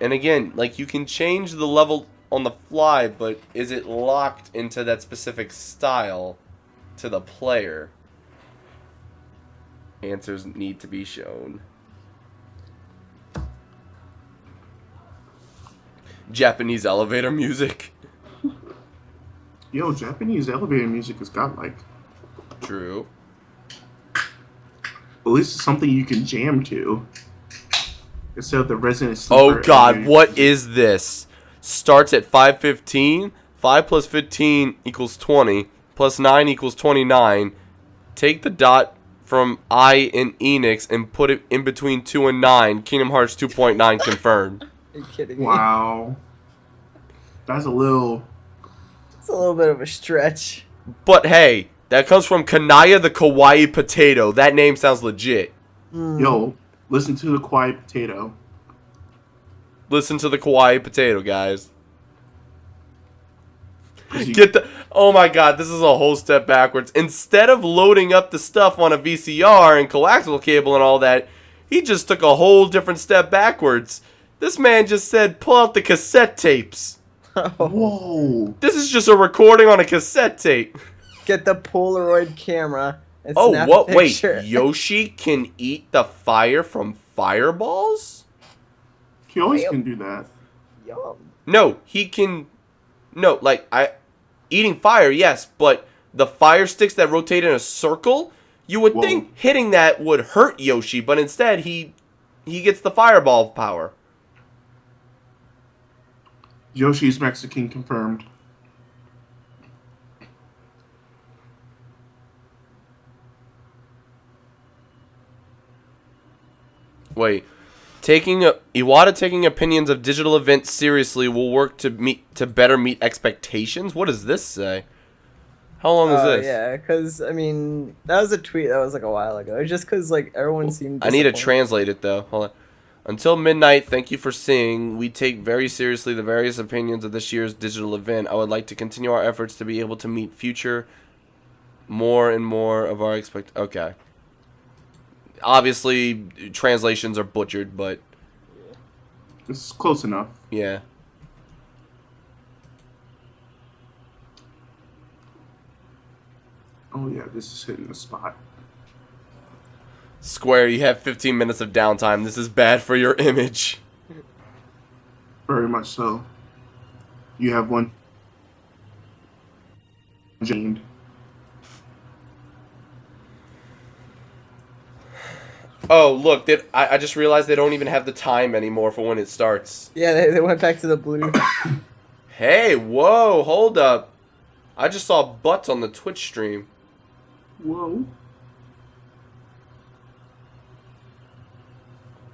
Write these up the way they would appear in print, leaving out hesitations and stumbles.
And again, like, you can change the level on the fly, but is it locked into that specific style to the player? Answers need to be shown. Japanese elevator music. Yo, Japanese elevator music is godlike. True. At least it's something you can jam to. Instead of the Resident Oh Sleeper god, elevator what music. is this? Starts at 5:15. 5 plus 15 equals 20. Plus 9 equals 29. Take the dot from I in Enix and put it in between 2 and 9. Kingdom Hearts 2.9 confirmed. Are you kidding me? Wow. That's a little... It's a little bit of a stretch. But hey, that comes from Kanaya the Kawaii Potato. That name sounds legit. Yo, listen to the Quiet Potato. Listen to the Kawaii Potato, guys. 'Cause you- Get the... Oh my god, this is a whole step backwards. Instead of loading up the stuff on a VCR and coaxial cable and all that, he just took a whole different step backwards. This man just said, pull out the cassette tapes. Whoa. This is just a recording on a cassette tape. Get the Polaroid camera and Oh, snap what? a Wait, picture. Yoshi can eat the fire from fireballs? He always can do that. Yum. No, he can... No, like, eating fire, yes, but the fire sticks that rotate in a circle, you would Whoa. think hitting that would hurt Yoshi, but instead he gets the fireball power. Yoshi's Mexican confirmed. Wait, Iwata taking opinions of digital events seriously will work to better meet expectations. What does this say? How long is this? Yeah, because, I mean, that was a tweet that was like a while ago. It's just because, like, everyone seemed I need to disappointed. translate it though. Hold on. Until midnight, thank you for seeing. We take very seriously the various opinions of this year's digital event. I would like to continue our efforts to be able to meet future more and more of our Okay. Obviously, translations are butchered, but It's close enough. yeah. Oh yeah, this is hitting the spot. Square, you have 15 minutes of downtime. This is bad for your image. Very much so. You have one Jane. Oh, look, I just realized they don't even have the time anymore for when it starts. Yeah, they went back to the blue. Hey, whoa, hold up. I just saw butts on the Twitch stream. Whoa.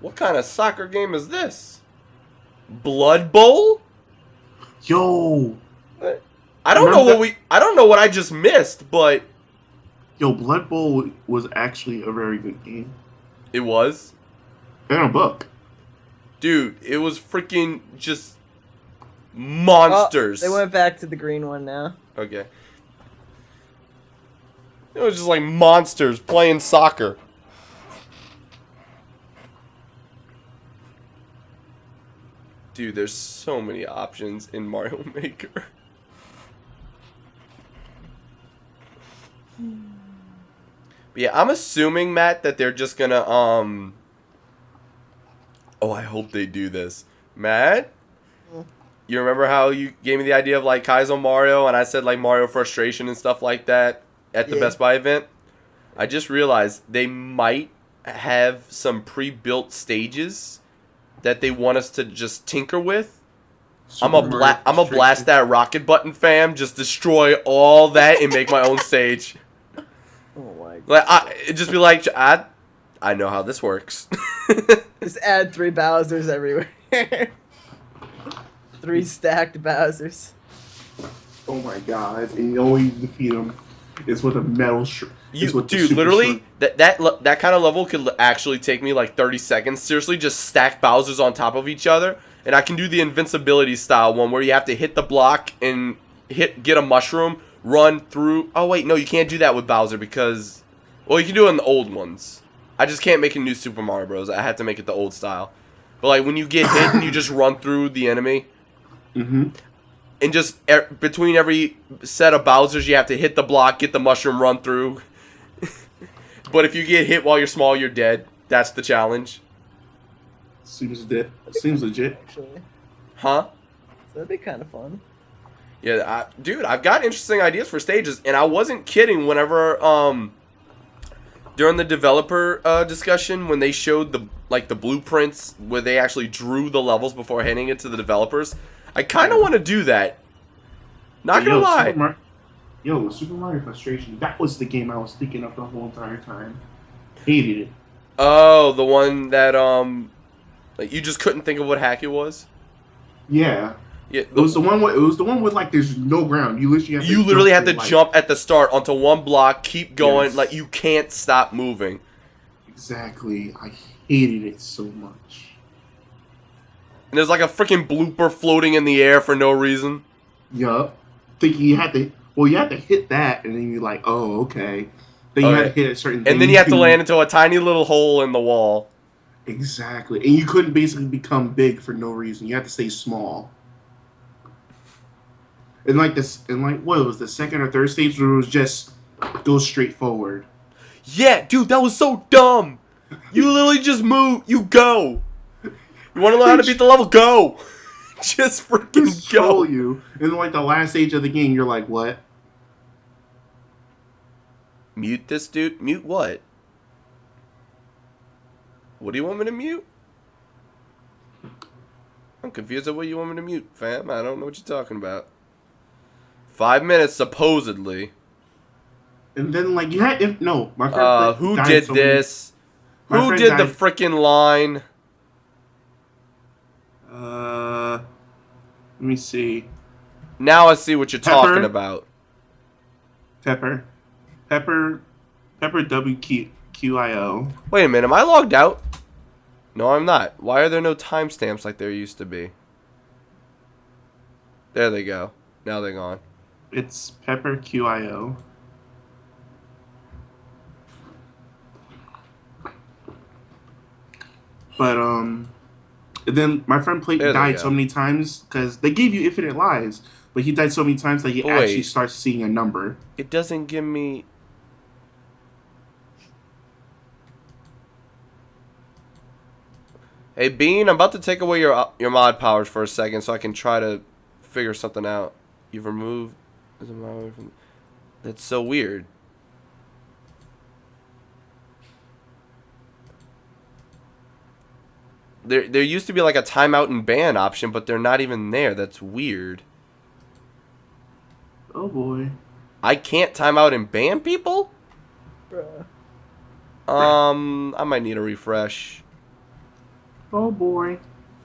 What kind of soccer game is this? Blood Bowl? Yo. I don't know Remember what I don't know what I just missed, but Yo, Blood Bowl was actually a very good game. it was. And a book. Dude, it was freaking just monsters. Oh, they went back to the green one now. Okay. It was just like monsters playing soccer. Dude, there's so many options in Mario Maker. But yeah, I'm assuming, Matt, that they're just gonna, Oh, I hope they do this. Matt? You remember how you gave me the idea of, like, Kaizo Mario, and I said, like, Mario Frustration and stuff like that at the Yeah. Best Buy event? I just realized they might have some pre-built stages that they want us to just tinker with. I'm Super a Mario blast that rocket button, fam. Just destroy all that and make my own stage. Oh my god. Like, it'd just be like, I know how this works. Just add 3 Bowsers everywhere. 3 stacked Bowsers. Oh my god. And the only way you defeat him is with a metal Dude, literally, that kind of level could actually take me like 30 seconds. Seriously, just stack Bowsers on top of each other, and I can do the invincibility style one where you have to hit the block and get a mushroom, run through. Oh wait, no, you can't do that with Bowser because, well, you can do it in the old ones. I just can't make a new Super Mario Bros. I had to make it the old style. But like when you get hit and you just run through the enemy. Mm-hmm. And just between every set of Bowsers, you have to hit the block, get the mushroom, run through. But if you get hit while you're small, you're dead. That's the challenge. Seems legit. Actually, Huh? so that'd be kind of fun. Yeah, dude, I've got interesting ideas for stages, and I wasn't kidding whenever, during the developer discussion, when they showed the blueprints where they actually drew the levels before handing it to the developers, I kind of want to do that. Not gonna lie. Super Mario Frustration. That was the game I was thinking of the whole entire time. Hated it. Oh, the one that, like you just couldn't think of what hack it was? Yeah. Yeah, It was the one with like there's no ground. You literally have to jump at the start onto one block, keep going, Yes. like you can't stop moving. Exactly. I hated it so much. And there's like a freaking blooper floating in the air for no reason. Yup. Thinking you had to hit that, and then you're like, oh, okay. Then you had to hit a certain thing. And then you have to land into a tiny little hole in the wall. Exactly. And you couldn't basically become big for no reason. You had to stay small. And like this, and like what was the second or third stage where it was just go straight forward. Yeah, dude, that was so dumb. You literally just move, you go. You want to learn how to beat the level? Go. Just freaking Just troll go. you. And like the last stage of the game, you're like, what? Mute this dude? Mute what? What do you want me to mute? I'm confused at what you want me to mute, fam. I don't know what you're talking about. 5 minutes, supposedly. And then like you had my friend Who died did so this? My Who friend did the died- freaking line? Let me see. Now I see what you're Pepper. talking about. Pepper WQIO. Wait a minute, am I logged out? No, I'm not. Why are there no timestamps like there used to be? There they go. Now they're gone. It's Pepper QIO. But and then my friend There they died go. so many times because they gave you infinite lives, but he died so many times that he But actually wait. starts seeing a number. It doesn't give me... Hey, Bean, I'm about to take away your mod powers for a second so I can try to figure something out. You've removed... That's so weird. There used to be like a timeout and ban option, but they're not even there. That's weird. Oh boy. I can't time out and ban people? Bruh. I might need a refresh. Oh boy.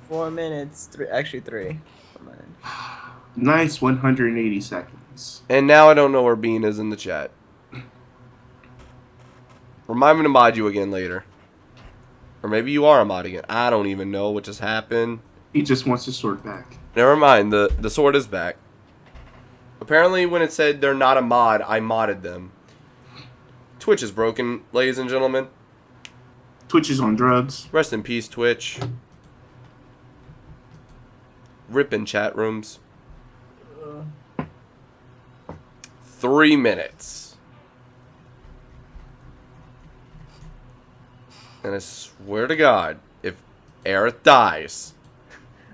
4 minutes. Actually 3. 4 minutes. Nice 180 seconds. And now I don't know where Bean is in the chat. Remind me to mod you again later. Or maybe you are a mod again. I don't even know what just happened. He just wants his sword back. Never mind, the sword is back. Apparently when it said they're not a mod, I modded them. Twitch is broken, ladies and gentlemen. Twitch is on drugs. Rest in peace, Twitch. Rip in chat rooms. 3 minutes. And I swear to God, if Aerith dies...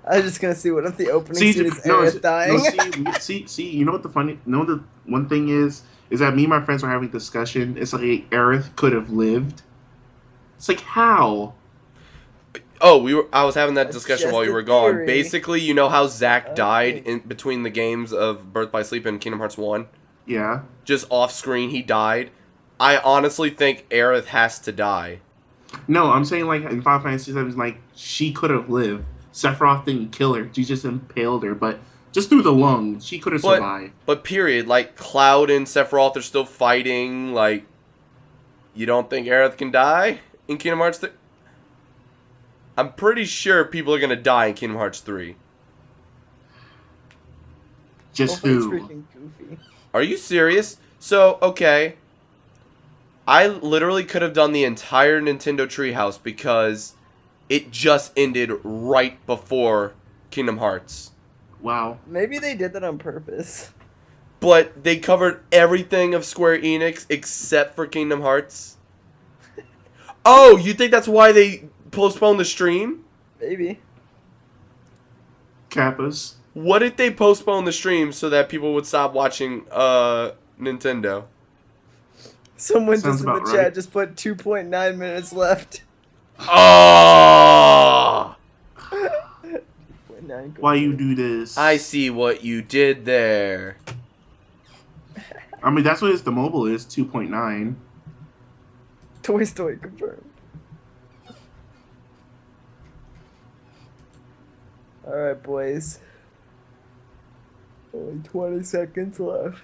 I was just gonna see what if the opening See, scene is no, Aerith dying. see. You know what the one thing is that me and my friends were having a discussion. It's like Aerith could have lived. It's like how? Oh, I was having that That's discussion just while you a were gone. theory. Basically, you know how Zack died Okay. in between the games of Birth by Sleep and Kingdom Hearts 1? Yeah. Just off screen, he died. I honestly think Aerith has to die. No, I'm saying like in Final Fantasy VII, like she could have lived. Sephiroth didn't kill her; she just impaled her. But just through the lung, she could have survived. But period, like Cloud and Sephiroth are still fighting. Like, you don't think Aerith can die in Kingdom Hearts 3? I'm pretty sure people are gonna die in Kingdom Hearts 3. Just Hopefully it's who? freaking goofy. Are you serious? So, okay. I literally could have done the entire Nintendo Treehouse because it just ended right before Kingdom Hearts. Wow. Maybe they did that on purpose. But they covered everything of Square Enix except for Kingdom Hearts. Oh, you think that's why they postponed the stream? Maybe. Kappas. What if they postponed the stream so that people would stop watching Nintendo? Someone Sounds just in the about chat right. just put 2.9 minutes left. Oh! 2.9 Why you do this? I see what you did there. I mean, that's what the mobile is, 2.9. Toy Story confirmed. Alright, boys. Only 20 seconds left.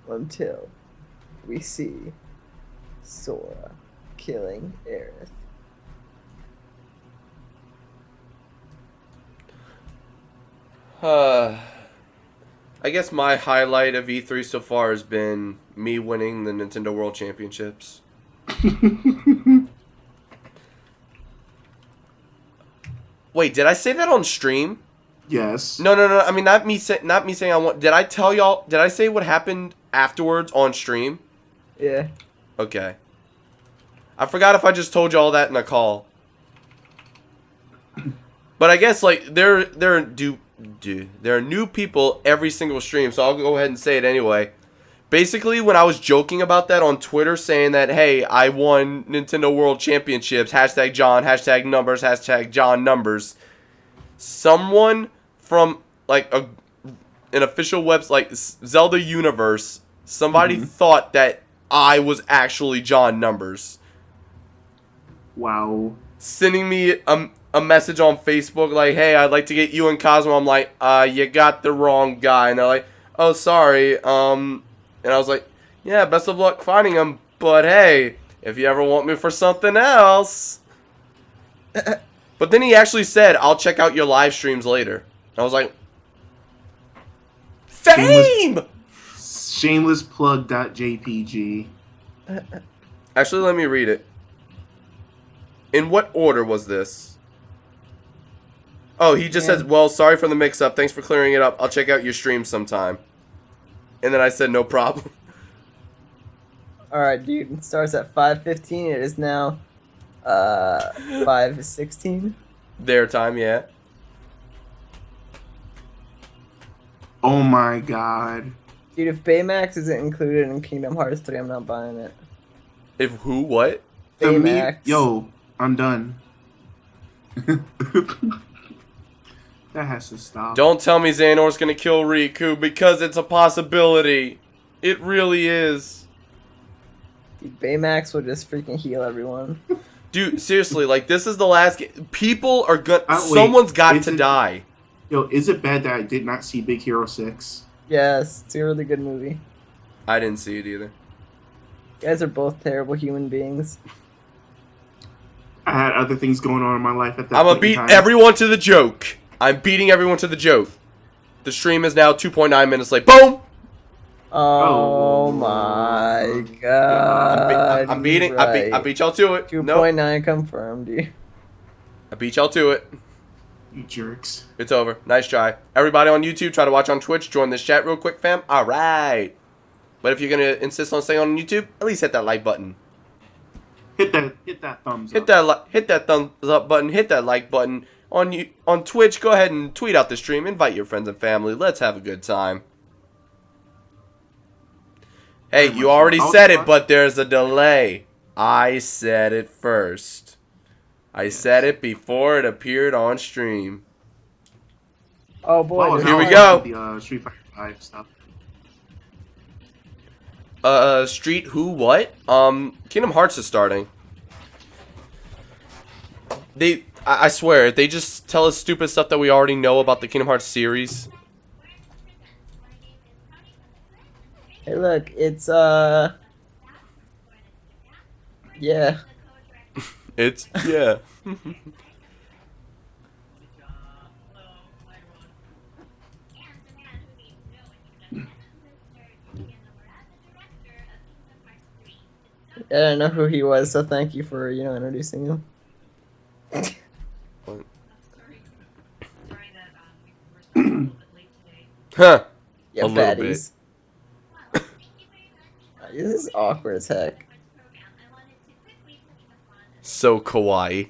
Until we see Sora killing Aerith. I guess my highlight of E3 so far has been me winning the Nintendo World Championships. Wait, did I say that on stream? Yes. No. I mean, not me saying I want. Did I tell y'all? Did I say what happened afterwards on stream? Yeah. Okay. I forgot if I just told y'all that in a call. But I guess like there are new people every single stream, so I'll go ahead and say it anyway. Basically, when I was joking about that on Twitter, saying that, hey, I won Nintendo World Championships, hashtag John, hashtag numbers, hashtag John numbers, someone from, like, an official website, like Zelda Universe, somebody thought that I was actually John numbers. Wow. Sending me a message on Facebook, like, hey, I'd like to get you and Cosmo. I'm like, you got the wrong guy. And they're like, oh, sorry, and I was like, yeah, best of luck finding him. But hey, if you ever want me for something else. But then he actually said, I'll check out your live streams later. I was like, fame! Shameless plug.jpg. Actually, let me read it. In what order was this? Oh, he just says, well, sorry for the mix-up. Thanks for clearing it up. I'll check out your stream sometime. And then I said, no problem. Alright, dude. It starts at 5:15. It is now 5:16. Their time, yeah. Oh my god. Dude, if Baymax isn't included in Kingdom Hearts 3, I'm not buying it. If who, what? Baymax. Yo, I'm done. That has to stop. Don't tell me Xehanor's gonna kill Riku, because it's a possibility. It really is. Dude, Baymax will just freaking heal everyone. Dude, seriously, like, this is the last game. People are gonna... Wait, someone's got to die. Yo, is it bad that I did not see Big Hero 6? Yes, it's a really good movie. I didn't see it either. You guys are both terrible human beings. I had other things going on in my life at that I'm gonna point in beat time. everyone to the joke. I'm beating everyone to the joke. The stream is now 2.9 minutes late. Boom! Oh my god. I'm beating... you're right. I beat y'all to it. 2.9 Nope. confirmed, dude. I beat y'all to it. You jerks. It's over. Nice try. Everybody on YouTube, try to watch on Twitch. Join this chat real quick, fam. Alright. But if you're going to insist on staying on YouTube, at least hit that like button. Hit that thumbs Hit up. hit that thumbs up button. Hit that like button. On Twitch, go ahead and tweet out the stream. Invite your friends and family. Let's have a good time. Hey, you already said it, but there's a delay. I said it first. I said it before it appeared on stream. Oh boy. Oh, there's Here we one. go. The Street Fighter 5 stuff. Street who what? Kingdom Hearts is starting. I swear, they just tell us stupid stuff that we already know about the Kingdom Hearts series. Hey, look, it's yeah. It's yeah. I didn't know who he was, so thank you for introducing him. Huh. Yeah, A little bit. baddies. This is awkward as heck. So kawaii.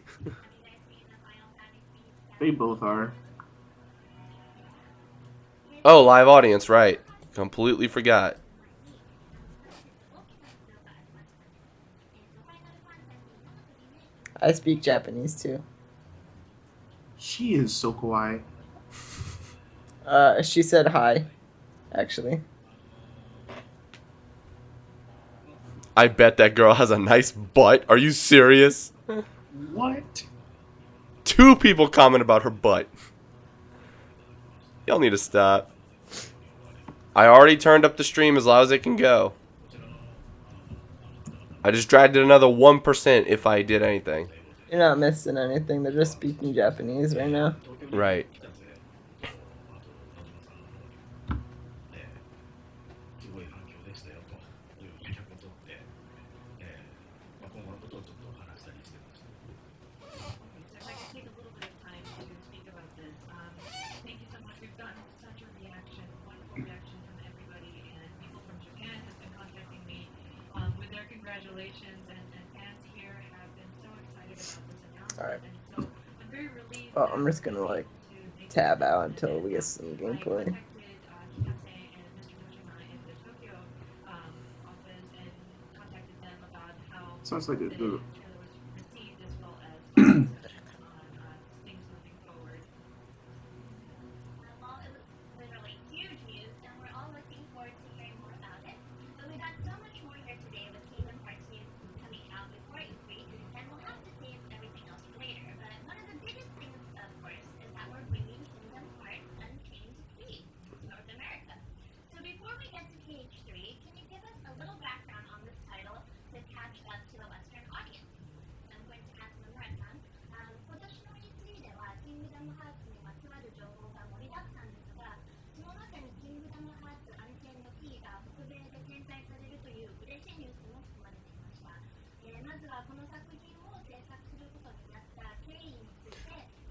They both are. Oh, live audience, right. Completely forgot. I speak Japanese too. She is so kawaii. She said hi, actually. I bet that girl has a nice butt. Are you serious? What? 2 people comment about her butt. Y'all need to stop. I already turned up the stream as loud as it can go. I just dragged it another 1% if I did anything. You're not missing anything. They're just speaking Japanese right now. Right. Alright. Oh, I'm just gonna like tab out until we get some gameplay. Sounds like a good.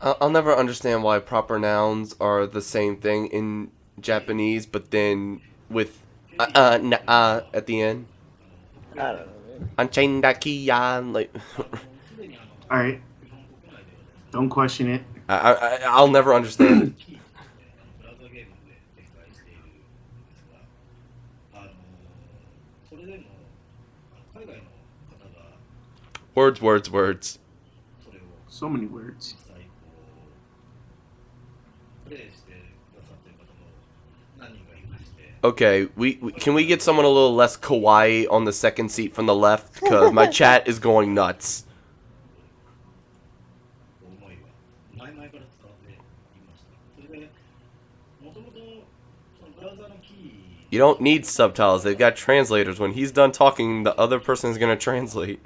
I'll never understand why proper nouns are the same thing in Japanese, but then with at the end. I don't know, man. Anchaindakiyan, like All right. Don't question it. I'll never understand it. Words, words, words. So many words. Okay, we can we get someone a little less kawaii on the second seat from the left because my chat is going nuts. You don't need subtitles. They've got translators. When he's done talking, the other person is going to translate.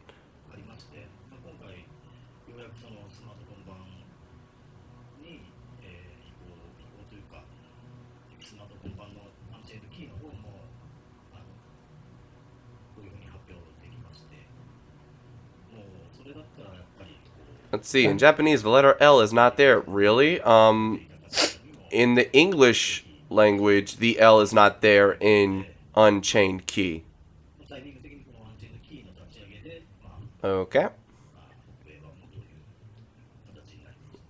Let's see. In Japanese, the letter L is not there. Really? In the English language, the L is not there in Unchained Key. Okay.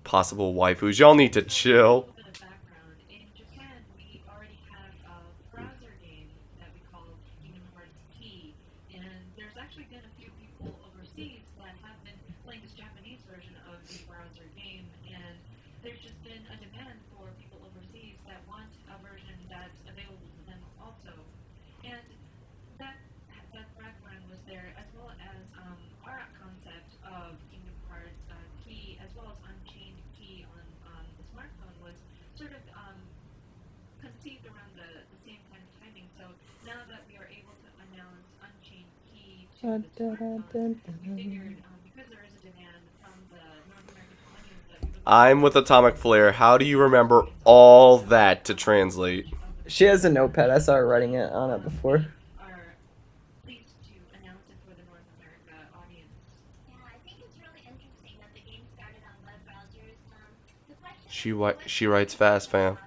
Possible waifus. Y'all need to chill. I'm with Atomic Flare. How do you remember all that to translate? She has a notepad. I saw her writing it on it before. She writes fast, fam.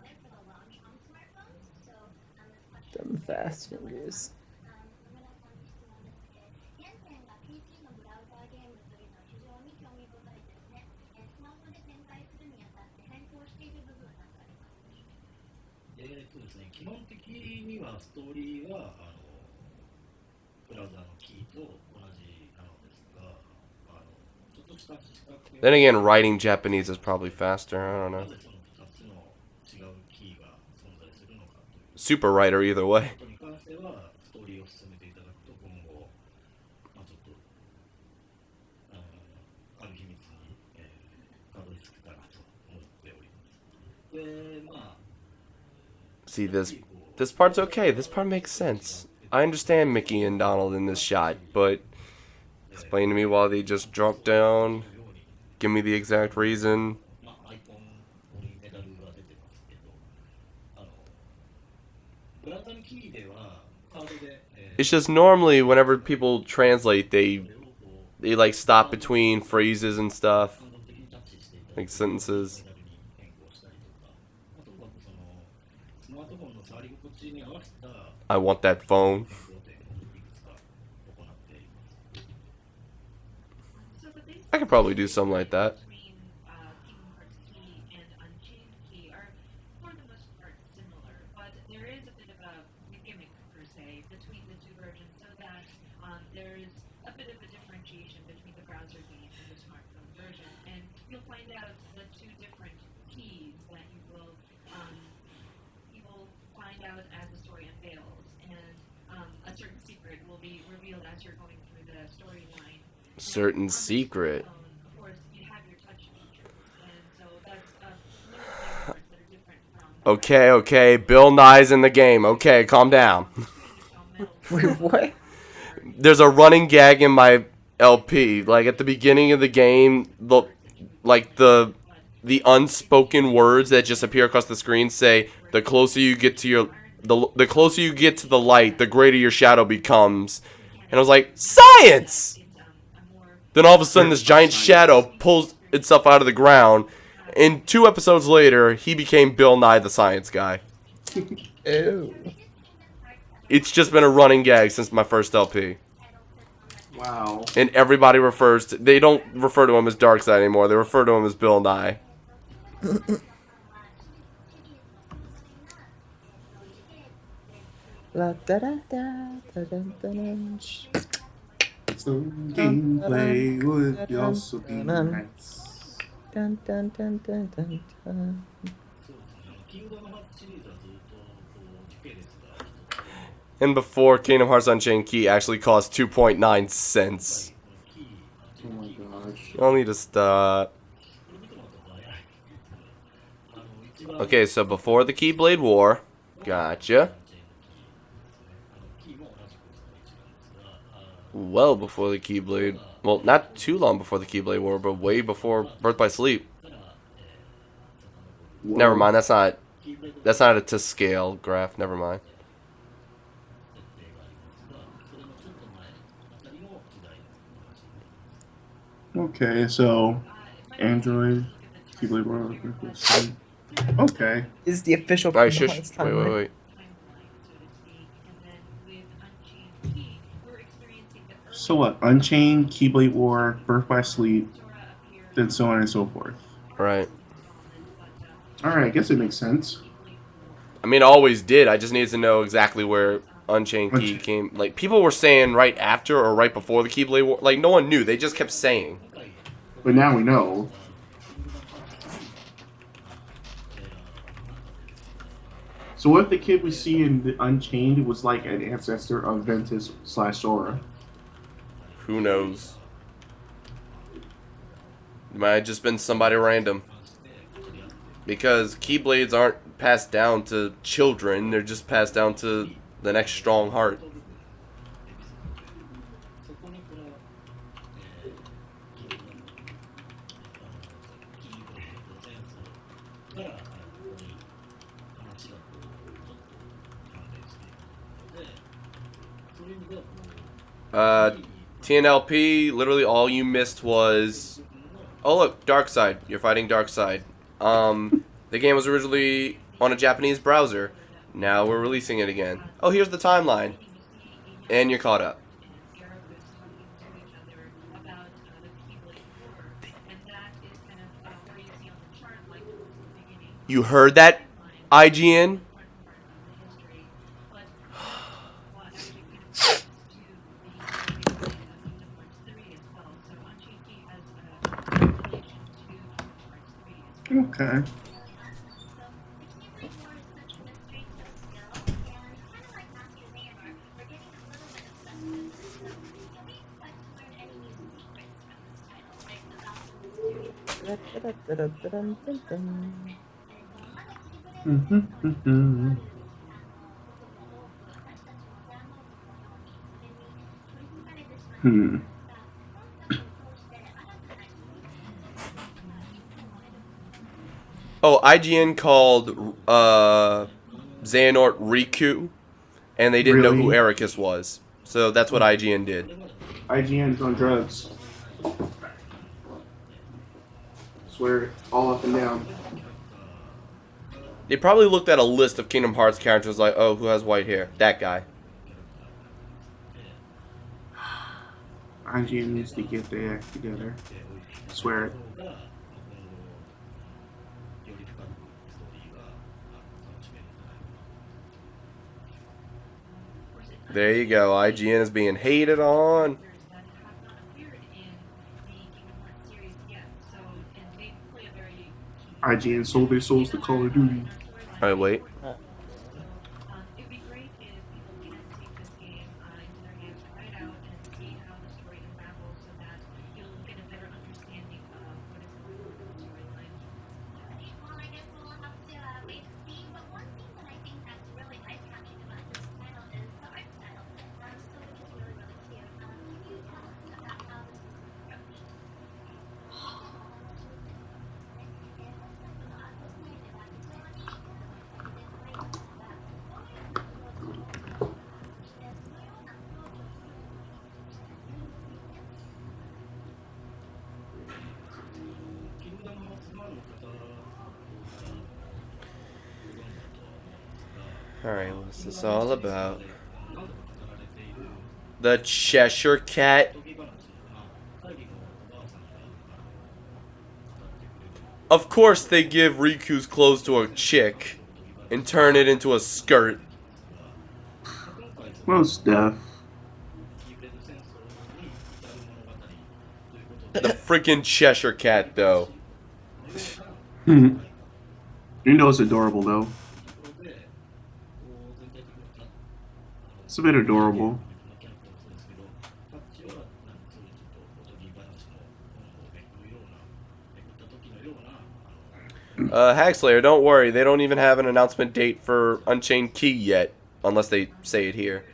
Them fast fingers. Then again, writing Japanese is probably faster. I don't know. Super writer either way. See, this part's okay. This part makes sense. I understand Mickey and Donald in this shot, but explain to me why they just dropped down. Give me the exact reason. It's just normally whenever people translate, they like stop between phrases and stuff, like sentences. I want that phone. I could probably do something like that. Certain secret. Okay, Bill Nye's in the game. Okay, calm down. Wait, what? There's a running gag in my LP. Like at the beginning of the game, the unspoken words that just appear across the screen say, "The closer you get to the closer you get to the light, the greater your shadow becomes." And I was like, "Science!" Then all of a sudden, this giant shadow pulls itself out of the ground. And 2 episodes later, he became Bill Nye the Science Guy. Ew. It's just been a running gag since my first LP. Wow. And everybody they don't refer to him as Darkseid anymore. They refer to him as Bill Nye. La da da da da da da da. Some gameplay would also be nice. Dun dun dun dun dun dun. And before, Kingdom Hearts Unchained Key actually cost 2.9 cents. Oh my gosh. Y'all need to stop. Okay, so before the Keyblade War, gotcha. Well before the Keyblade, well, not too long before the Keyblade War, but way before Birth by Sleep. Whoa. Never mind, that's not a to scale graph. Never mind. Okay, so Android, Keyblade World, okay. This is the official Alright, Kingdom shush. Hearts Wait. timeline. So what? Unchained, Keyblade War, Birth by Sleep, then so on and so forth. Right. Alright, I guess it makes sense. I mean, I always did. I just needed to know exactly where Unchained Key came. Like, people were saying right after or right before the Keyblade War. Like, no one knew. They just kept saying. But now we know. So what if the kid we see in the Unchained was like an ancestor of Ventus / Sora? Who knows? It might have just been somebody random. Because Keyblades aren't passed down to children. They're just passed down to the next strong heart. TNLP, literally all you missed was... Oh look, Darkseid. You're fighting Darkseid. The game was originally on a Japanese browser. Now we're releasing it again. Oh, here's the timeline. And you're caught up. You heard that, IGN? Okay. Hmm. Oh, IGN called Xehanort Riku, and they didn't know who Really? Ericus was. So that's what IGN did. IGN's on drugs. Swear it, all up and down. They probably looked at a list of Kingdom Hearts characters like, oh, who has white hair? That guy. IGN needs to get their act together. Swear it. There you go. IGN is being hated on. IGN sold their souls to Call of Duty. Alright, wait. Alright, what's this all about? The Cheshire Cat. Of course they give Riku's clothes to a chick and turn it into a skirt. Most deaf. The freaking Cheshire Cat, though. You know it's adorable though. It's a bit adorable. Hagslayer, don't worry. They don't even have an announcement date for Unchained Key yet. Unless they say it here.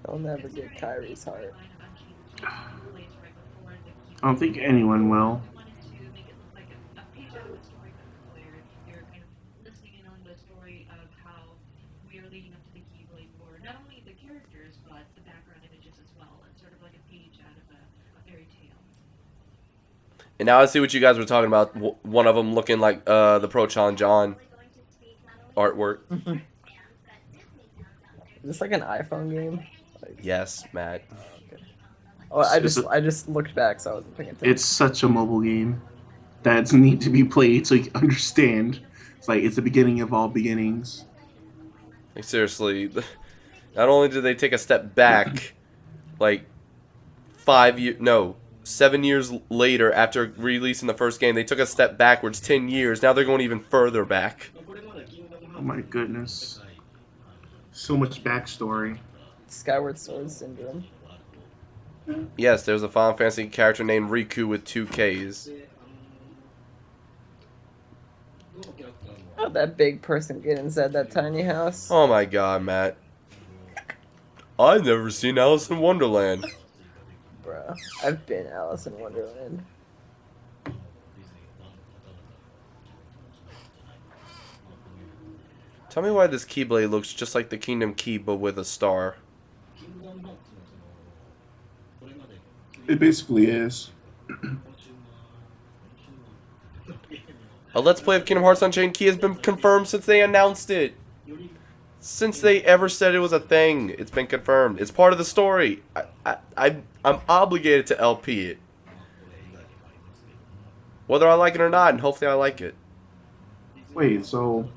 I'll never get Kyrie's heart. I don't think anyone will. And now I see what you guys were talking about. One of them looking like the Prochan John artwork. Is this like an iPhone game? Like, Yes, Matt. okay. Oh, I just looked back, so I wasn't paying attention. It's such a mobile game that's need to be played so you can understand. It's like it's the beginning of all beginnings. Like, seriously, not only did they take a step back, like 7 years later after releasing the first game, they took a step backwards 10 years. Now they're going even further back. Oh my goodness. So much backstory. Skyward Sword Syndrome. Yes, there's a Final Fantasy character named Riku with 2 Ks. How'd that big person get inside that tiny house? Oh my god, Matt. I've never seen Alice in Wonderland. Bruh, I've been Alice in Wonderland. Tell me why this Keyblade looks just like the Kingdom Key, but with a star. It basically is. A Let's Play of Kingdom Hearts Unchained Key has been confirmed since they announced it. Since they ever said it was a thing, it's been confirmed. It's part of the story. I'm obligated to LP it. Whether I like it or not, and hopefully I like it. Wait, so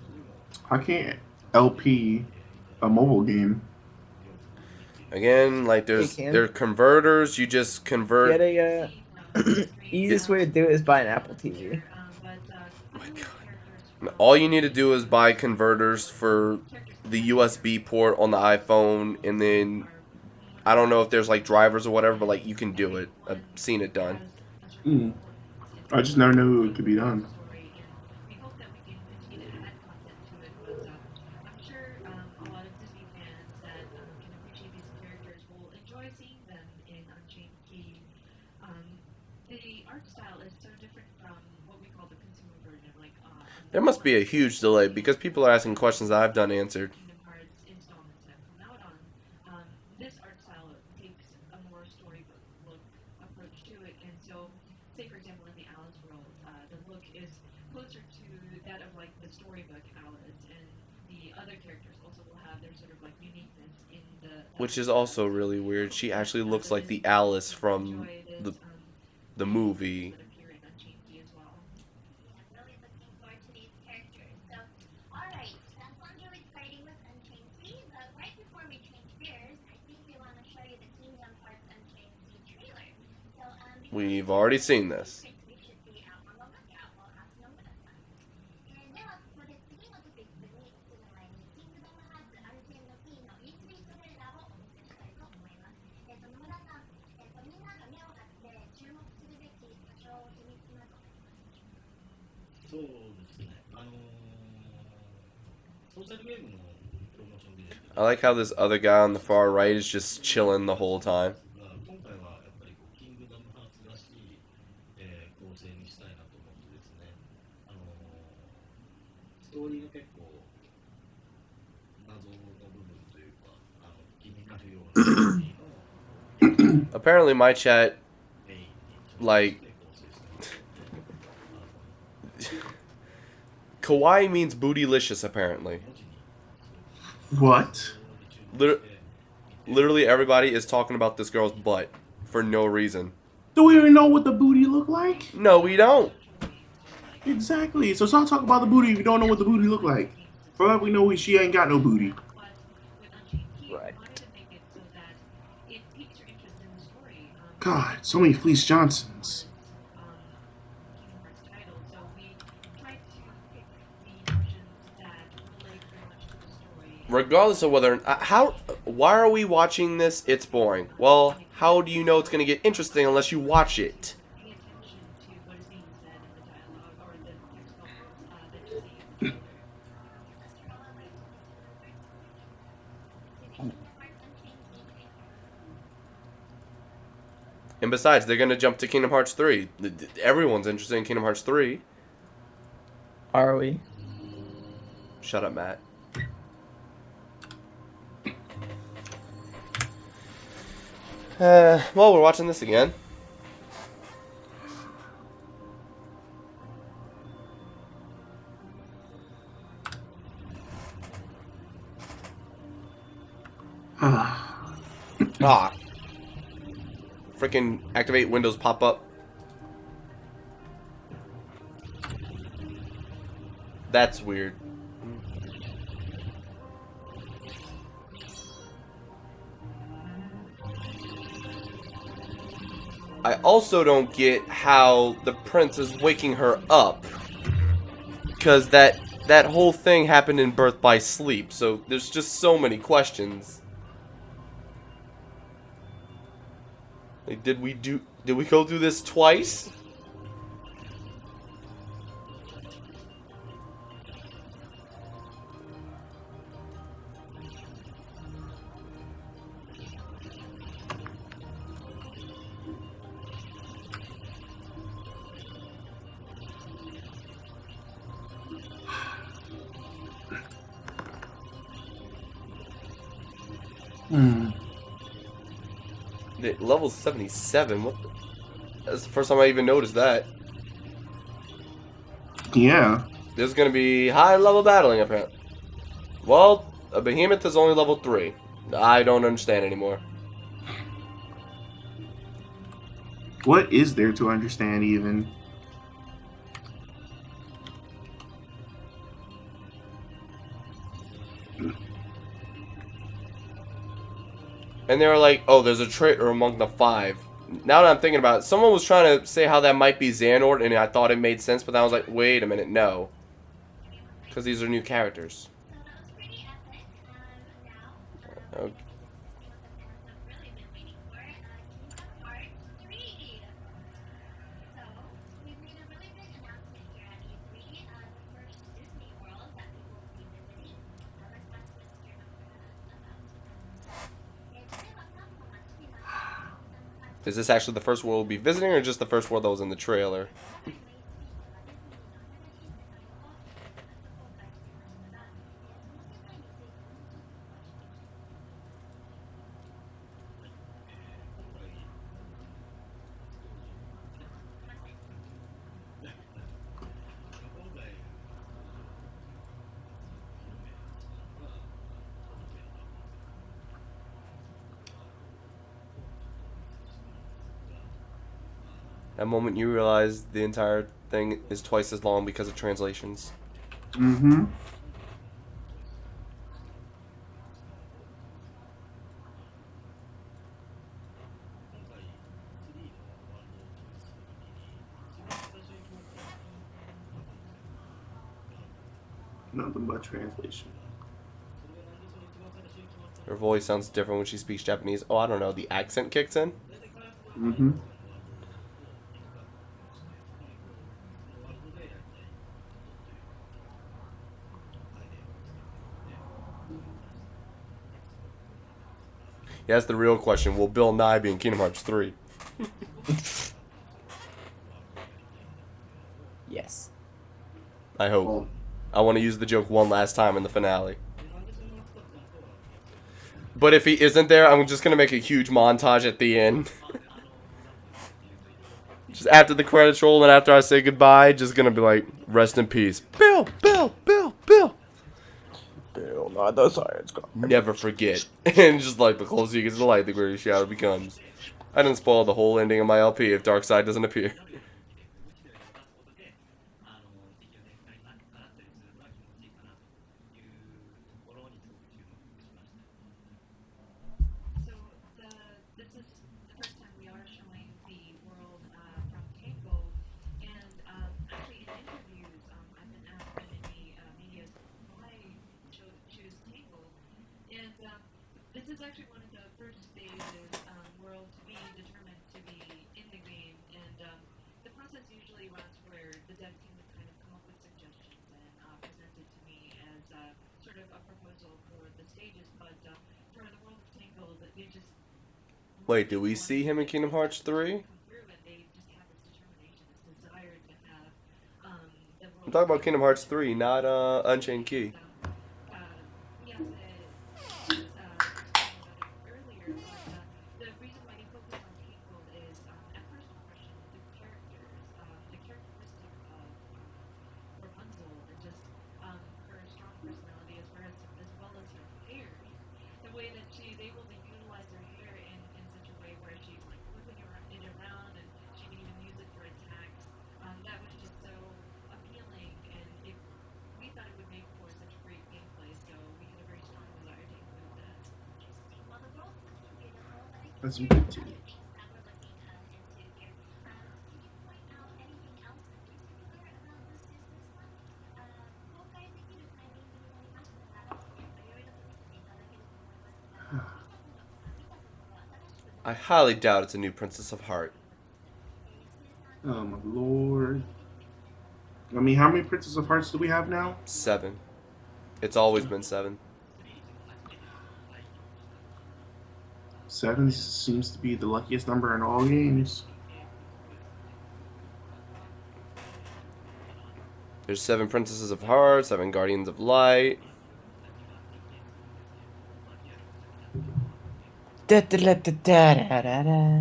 I can't LP a mobile game. Again, like there are converters. You just convert. Get a easiest way to do it is buy an Apple TV. Oh my God. All you need to do is buy converters for the USB port on the iPhone, and then I don't know if there's like drivers or whatever, but like you can do it. I've seen it done. I just never knew it could be done. There must be a huge delay because people are asking questions that I've done answered. Which is also really weird. She actually looks like the Alice from the movie. We've already seen this. I like how this other guy on the far right is just chilling the whole time. Apparently my chat, like, kawaii means bootylicious, apparently. What? Literally everybody is talking about this girl's butt for no reason. Do we even know what the booty look like? No, we don't. Exactly. So stop talking about the booty if you don't know what the booty look like. For all we know, she ain't got no booty. Right. God, so many Fleece Johnsons. Regardless of whether why are we watching this? It's boring. Well, how do you know it's going to get interesting unless you watch it? And besides, they're going to jump to Kingdom Hearts 3. Everyone's interested in Kingdom Hearts 3. Are we? Shut up, Matt. Well, we're watching this again. Ah. Freaking activate Windows pop-up. That's weird. I also don't get how the prince is waking her up. Because that whole thing happened in Birth by Sleep. So there's just so many questions. Like, did we go through this twice? Level 77? What? That's the first time I even noticed that. Yeah. There's gonna be high level battling, apparently. Well, a behemoth is only level 3. I don't understand anymore. What is there to understand even? And they were like, oh, there's a traitor among the 5. Now that I'm thinking about it, someone was trying to say how that might be Xehanort, and I thought it made sense, but then I was like, wait a minute, no. Because these are new characters. Okay. Is this actually the first world we'll be visiting, or just the first world that was in the trailer? That moment you realize the entire thing is twice as long because of translations. Mm-hmm. Nothing but translation. Her voice sounds different when she speaks Japanese. Oh, I don't know. The accent kicks in? Mm-hmm. Yeah, that's the real question. Will Bill Nye be in Kingdom Hearts 3? Yes. I hope. Well, I want to use the joke one last time in the finale. But if he isn't there, I'm just going to make a huge montage at the end. Just after the credits roll and after I say goodbye, just going to be like, rest in peace. Bill, Bill, Bill, Bill. Bill, not the science guy. Never forget. And just like, the closer you get to the light, the greater your shadow becomes. I didn't spoil the whole ending of my LP if Darkseid doesn't appear. Wait, do we see him in Kingdom Hearts 3? I'm talking about Kingdom Hearts 3, not Unchained Key. as you get to. I highly doubt it's a new Princess of Heart. Oh my lord. I mean, how many Princess of Hearts do we have now? 7. It's always been 7. 7 seems to be the luckiest number in all games. There's 7 Princesses of Heart, 7 Guardians of Light. Da, da, da, da, da, da, da, da.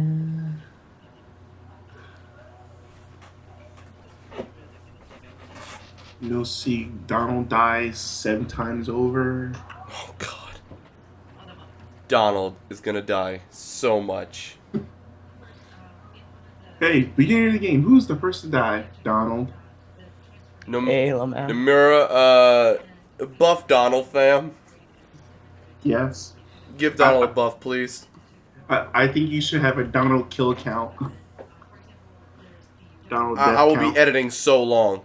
You'll see Donald dies 7 times over. Oh God, Donald is gonna die so much. Hey, beginning of the game, who's the first to die? Donald. No, Hey, man. Nomura, buff Donald, fam. Yes. Give Donald a I, buff, please. I think you should have a Donald kill count. Donald I death will be count. editing so long.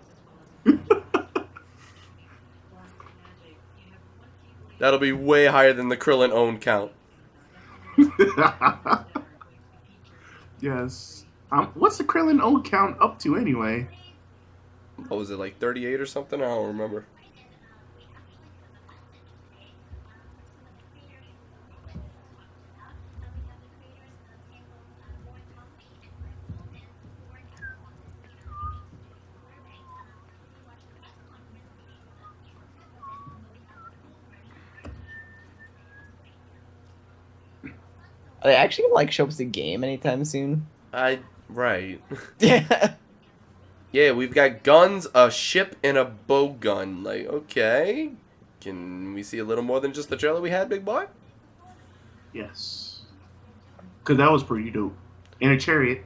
That'll be way higher than the Krillin own count. Yes. What's the Krillin old count up to anyway? What was it, like 38 or something? I don't remember. Are they actually gonna like show us the game anytime soon? Right. Yeah. Yeah, we've got guns, a ship, and a bow gun. Like, okay. Can we see a little more than just the trailer we had, big boy? Yes. Because that was pretty dope. And a chariot.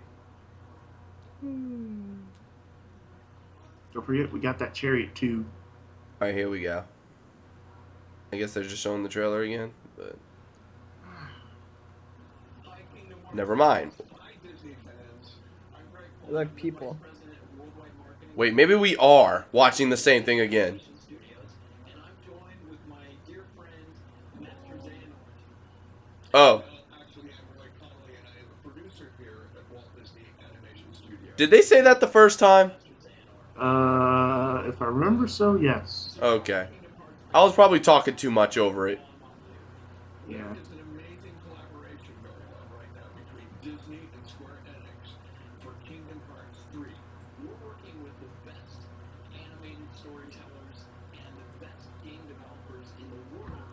Don't forget, we got that chariot too. Alright, here we go. I guess they're just showing the trailer again, but... Never mind. Like people. Wait, maybe we are watching the same thing again. Oh. Did they say that the first time? If I remember so, yes. Okay. I was probably talking too much over it. Yeah.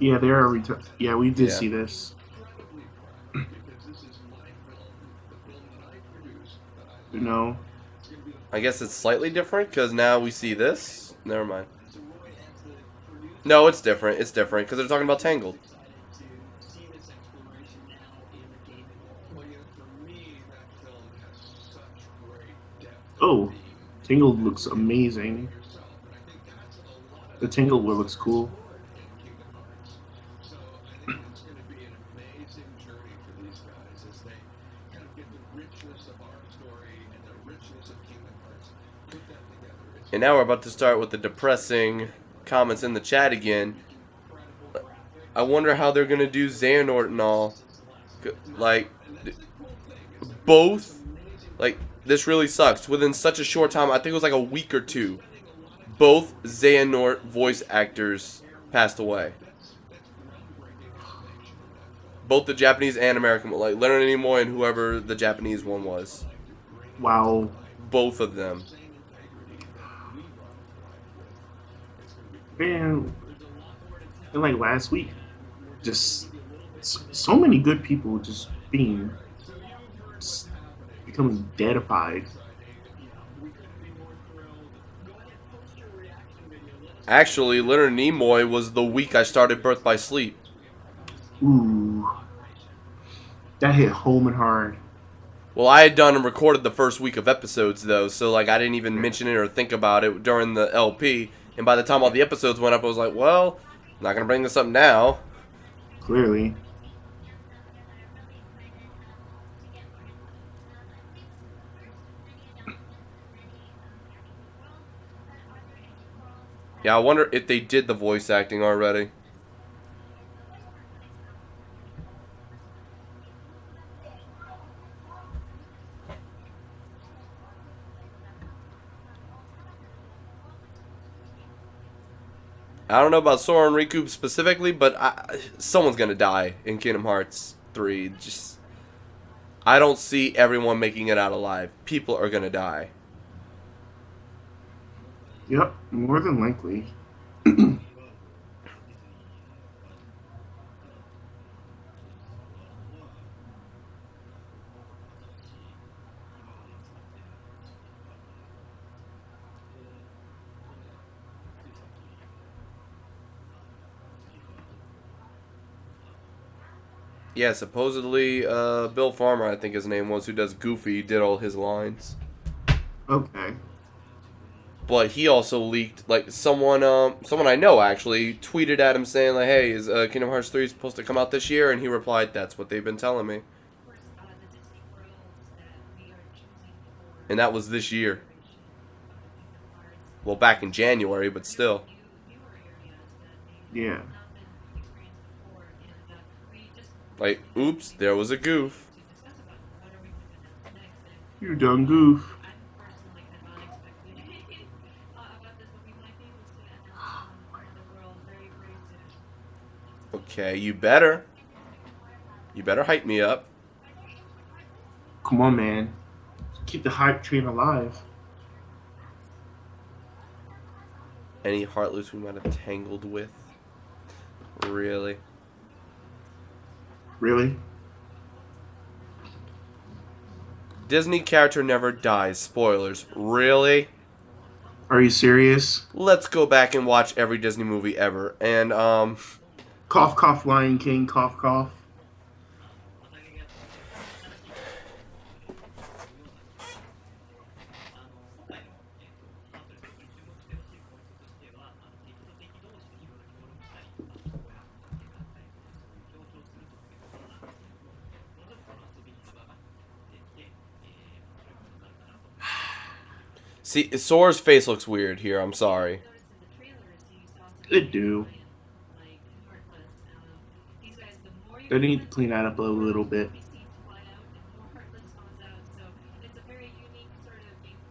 Yeah, they are. Yeah, we did Yeah. see this. You know. I guess it's slightly different because now we see this. Never mind. No, it's different. It's different because they're talking about Tangled. Oh, Tangled looks amazing. The Tangled one looks cool. And now we're about to start with the depressing comments in the chat again. I wonder how they're going to do Xehanort and all. Like, both, like, this really sucks. Within such a short time, I think it was like a week or two, both Xehanort voice actors passed away. Both the Japanese and American, like Leonard Nimoy and whoever the Japanese one was. Wow. Both of them. Man, and like last week, just so many good people just becoming deadified. Actually, Leonard Nimoy was the week I started Birth by Sleep. Ooh, that hit home and hard. Well, I had done and recorded the first week of episodes, though, so, like, I didn't even mention it or think about it during the LP. And by the time all the episodes went up, I was like, well, I'm not going to bring this up now. Clearly. Yeah, I wonder if they did the voice acting already. I don't know about Sora and Riku specifically, but someone's going to die in Kingdom Hearts 3. Just, I don't see everyone making it out alive. People are going to die. Yep, more than likely. Yeah, supposedly Bill Farmer, I think his name was, who does Goofy, did all his lines. Okay. But he also leaked, like, someone I know actually tweeted at him saying, like, hey, is Kingdom Hearts 3 supposed to come out this year? And he replied, that's what they've been telling me. And that was this year. Well, back in January, but still. Yeah. Like, oops, there was a goof. You done goof. Okay, you better. You better hype me up. Come on, man. Keep the hype train alive. Any Heartless we might have tangled with? Really? Really? Disney character never dies. Spoilers. Really? Are you serious? Let's go back and watch every Disney movie ever. And, Cough, cough, Lion King, cough, cough. see, Sora's face looks weird here. I'm sorry. It do. They need to clean that up a little bit.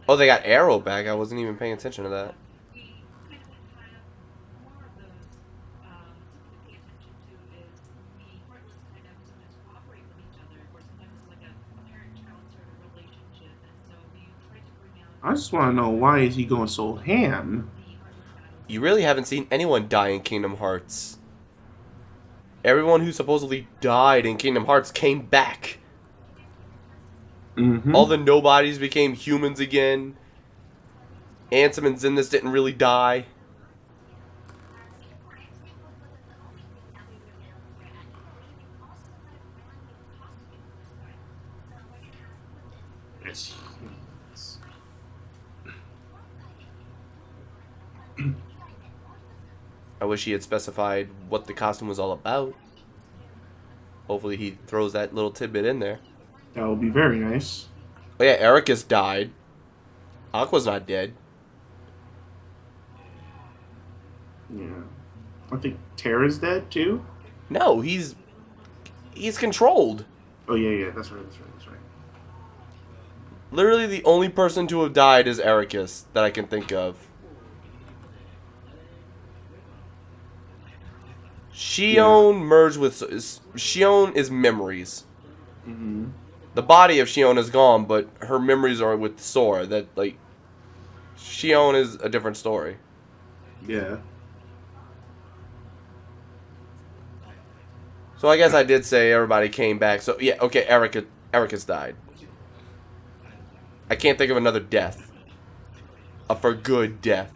Oh, they got Arrow back. I wasn't even paying attention to that. I just want to know, why is he going so ham? You really haven't seen anyone die in Kingdom Hearts. Everyone who supposedly died in Kingdom Hearts came back. Mm-hmm. All the nobodies became humans again. Ansem and Zindas didn't really die. Yes. I wish he had specified what the costume was all about. Hopefully he throws that little tidbit in there. That would be very nice. Oh yeah, Ericus died. Aqua's not dead. Yeah. I think Terra's dead too. No, he's controlled. Oh yeah, that's right. Literally the only person to have died is Ericus that I can think of. Shion merged with... Shion is memories. Mm-hmm. The body of Shion is gone, but her memories are with Sora. That, like... Shion is a different story. Yeah. So I guess I did say everybody came back. So, yeah, okay, Ericus died. I can't think of another death. A for good death.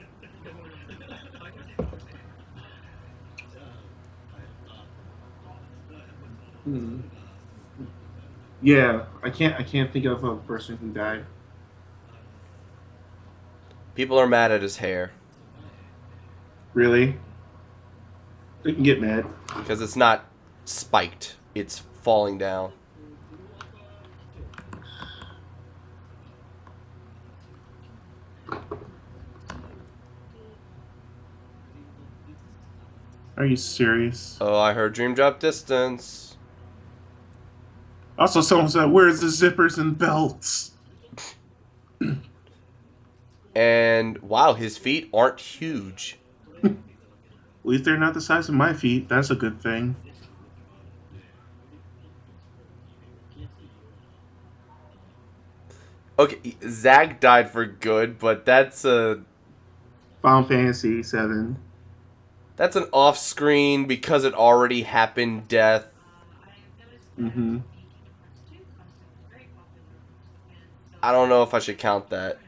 Hmm. Yeah, I can't think of a person who died. People are mad at his hair. Really? They can get mad. Because it's not spiked. It's falling down. Are you serious? Oh, I heard Dream Drop Distance. Also, someone said, "Where's the zippers and belts?" And, wow, his feet aren't huge. At least they're not the size of my feet. That's a good thing. Okay, Zag died for good, but that's a... Final Fantasy 7. That's an off-screen, because it already happened, death. Mm-hmm. I don't know if I should count that.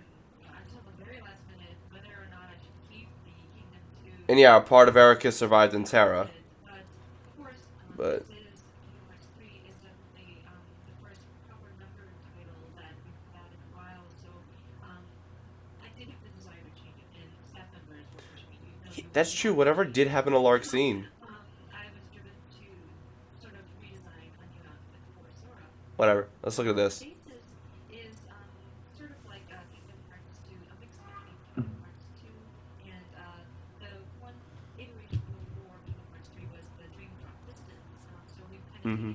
And yeah, a part of Ericus survived in Terra. But That's true. Whatever did happen to Larxene? Whatever. Let's look at this. Mm-hmm.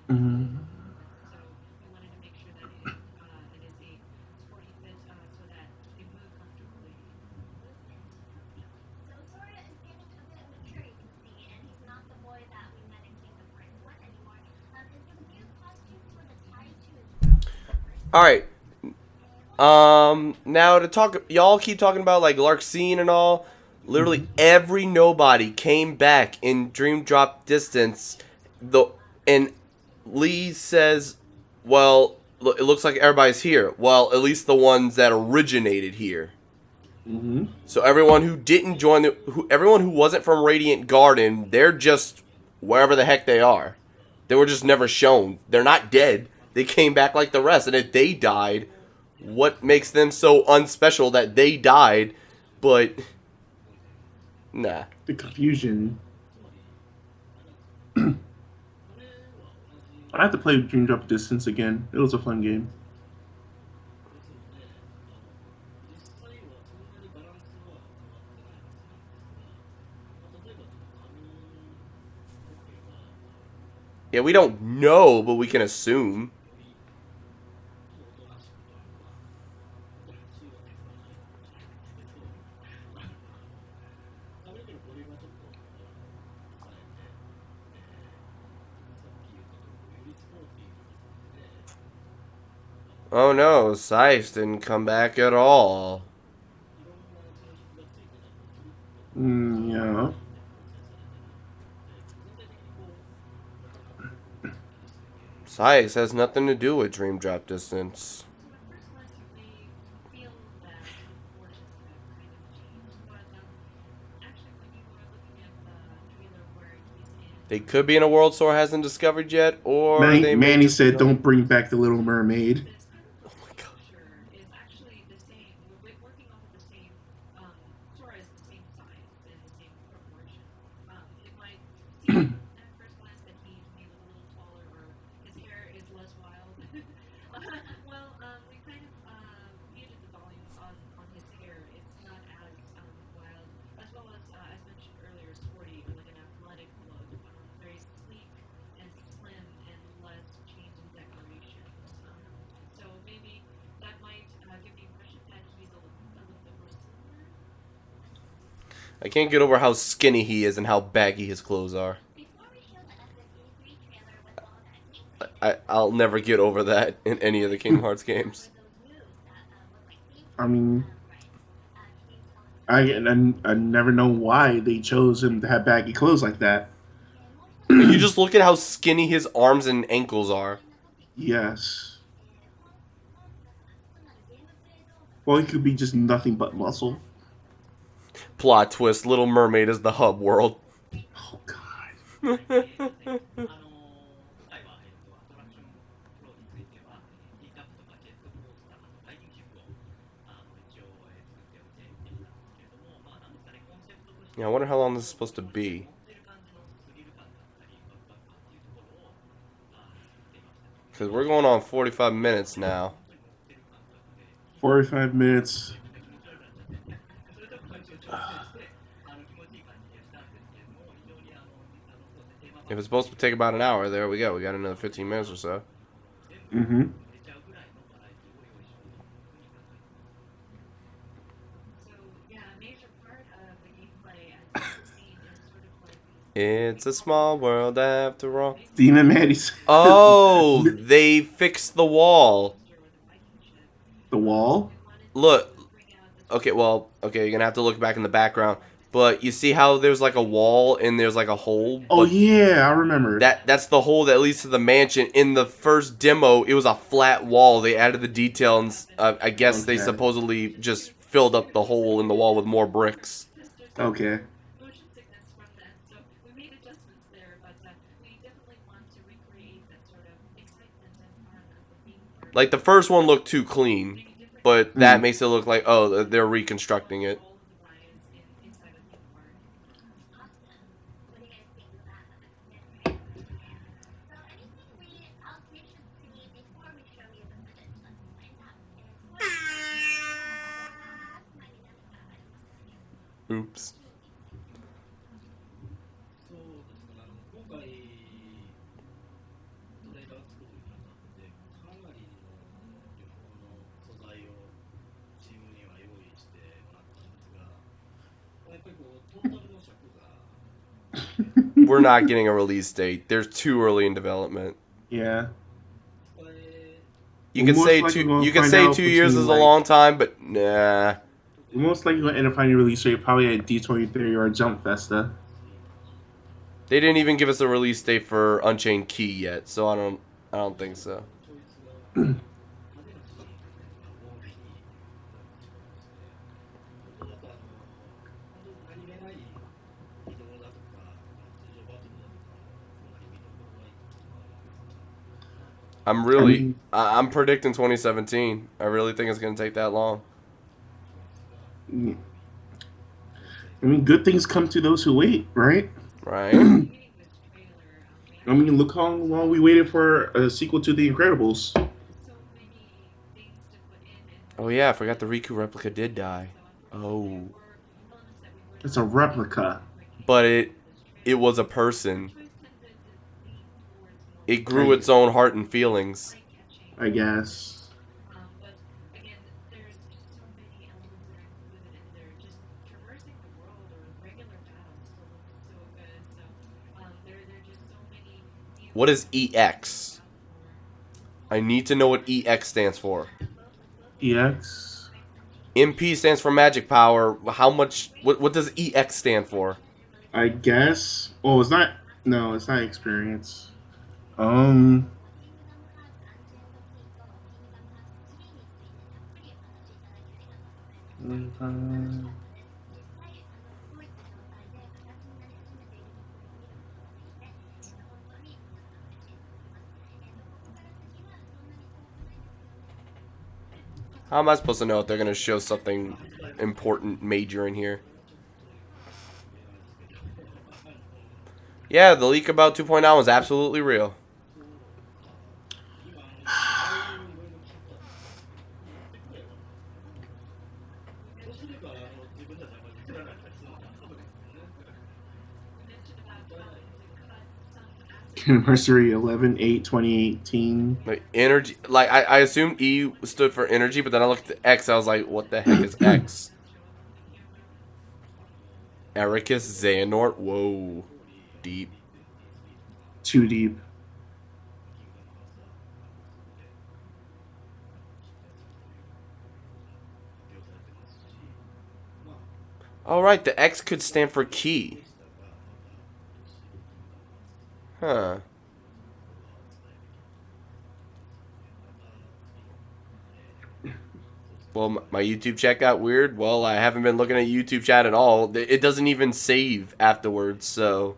Mhm. All right. Now to talk, y'all keep talking about like Larxene and all. Literally every nobody came back in Dream Drop Distance. And Lee says, "Well, it looks like everybody's here. Well, at least the ones that originated here. Mhm. So everyone who didn't join everyone who wasn't from Radiant Garden, they're just wherever the heck they are. They were just never shown. They're not dead. They came back like the rest. And if they died, what makes them so unspecial that they died? But nah. The confusion. I had to play Dream Drop Distance again. It was a fun game. Yeah, we don't know, but we can assume. Oh no, Scythe didn't come back at all. Yeah. Scythe has nothing to do with Dream Drop Distance. They could be in a world Sora hasn't discovered yet, or they may Manny just be said, going... "Don't bring back the Little Mermaid." Oh my god. I can't get over how skinny he is and how baggy his clothes are. I'll never get over that in any of the Kingdom Hearts games. I mean, I never know why they chose him to have baggy clothes like that. You just look at how skinny his arms and ankles are. Yes. Well, he could be just nothing but muscle. Plot twist, Little Mermaid is the hub world. Oh God. Yeah, I wonder how long this is supposed to be. Because we're going on 45 minutes now. 45 minutes. If it's supposed to take about an hour, there we go. We got another 15 minutes or so. Mm-hmm. It's a small world after all. Demon Manny said Oh, they fixed the wall. the wall. Look. Okay, well, okay, you're going to have to look back in the background. But you see how there's like a wall and there's like a hole? Oh But yeah, I remember. that's the hole that leads to the mansion. In the first demo, it was a flat wall. They added the detail, and I guess they Okay. supposedly just filled up the hole in the wall with more bricks. Okay. Like, the first one looked too clean, but that makes it look like, oh, they're reconstructing it. Oops. We're not getting a release date. They're too early in development. Yeah. You can Most say likely two. gonna You can find say out 2 years between, is a like- long time, but nah. We're most likely going to end up finding a release date probably at D23 or Jump Festa. They didn't even give us a release date for Unchained Key yet, so I don't think so. I'm predicting 2017. I really think it's going to take that long. I mean, good things come to those who wait, right? Right? I mean, look how long we waited for a sequel to The Incredibles. Oh yeah, I forgot the Riku replica did die. Oh. It's a replica. But it was a person. It grew its own heart and feelings. I guess. What is EX? I need to know what EX stands for. EX? MP stands for magic power. How much... What does EX stand for? I guess. Oh, it's not. No, it's not experience. How am I supposed to know if they're going to show something important, major in here? Yeah, the leak about 2.0 was absolutely real. Anniversary 11/8/2018. Like, energy... Like, I assumed E stood for energy, but then I looked at X, I was like, what the heck is X? Ericus Xehanort? Whoa. Deep. Too deep. Alright, the X could stand for key. Huh. Well, my YouTube chat got weird. Well, I haven't been looking at YouTube chat at all. It doesn't even save afterwards, so...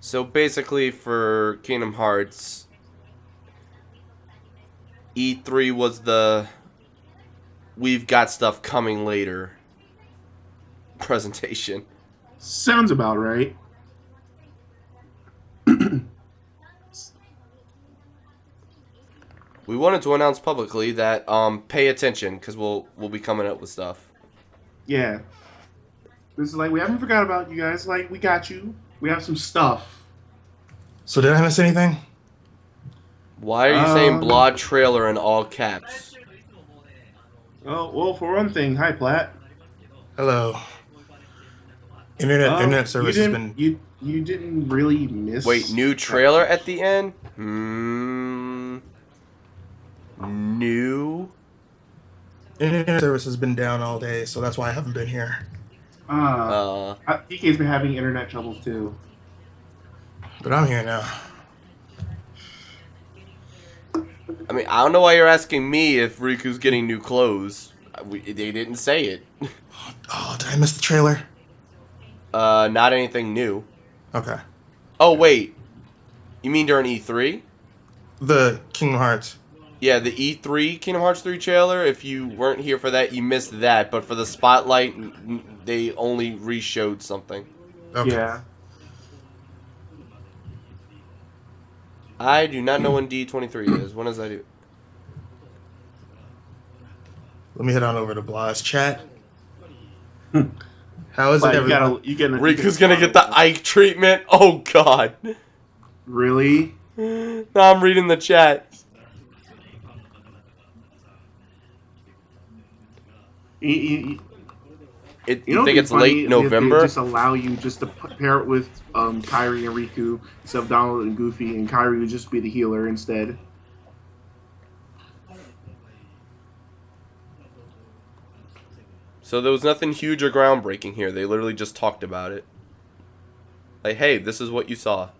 So basically for Kingdom Hearts, E3 was the we've got stuff coming later presentation. Sounds about right. We wanted to announce publicly that pay attention because we'll be coming up with stuff. Yeah. This is like we haven't forgot about you guys. Like we got you. We have some stuff. So did I miss anything? Why are you saying Um, Blod trailer in all caps? Oh well, for one thing, hi Platt. Hello. Internet You service has didn't been you didn't really miss. Wait, new that trailer much. at the end? New? internet service has been down all day, so that's why I haven't been here. DK's been having internet troubles too. But I'm here now. I mean, I don't know why you're asking me if Riku's getting new clothes. They didn't say it. Oh, did I miss the trailer? Not anything new. Okay. Oh, wait. You mean during E3? The Kingdom Hearts. Yeah, the E3 Kingdom Hearts 3 trailer. If you weren't here for that, you missed that. But for the Spotlight, they only re-showed something. Okay. Yeah. I do not know when D23 is. When does that do? Let me head on over to Blah's chat. How is it, But everyone? you get Riku's gonna get the Ike treatment. Oh, God. Really? Now I'm reading the chat. You You know, think it's late November? They just allow you just to pair it with Kyrie and Riku instead of Donald and Goofy, and Kyrie would just be the healer instead. So there was nothing huge or groundbreaking here. They literally just talked about it. Like, hey, this is what you saw.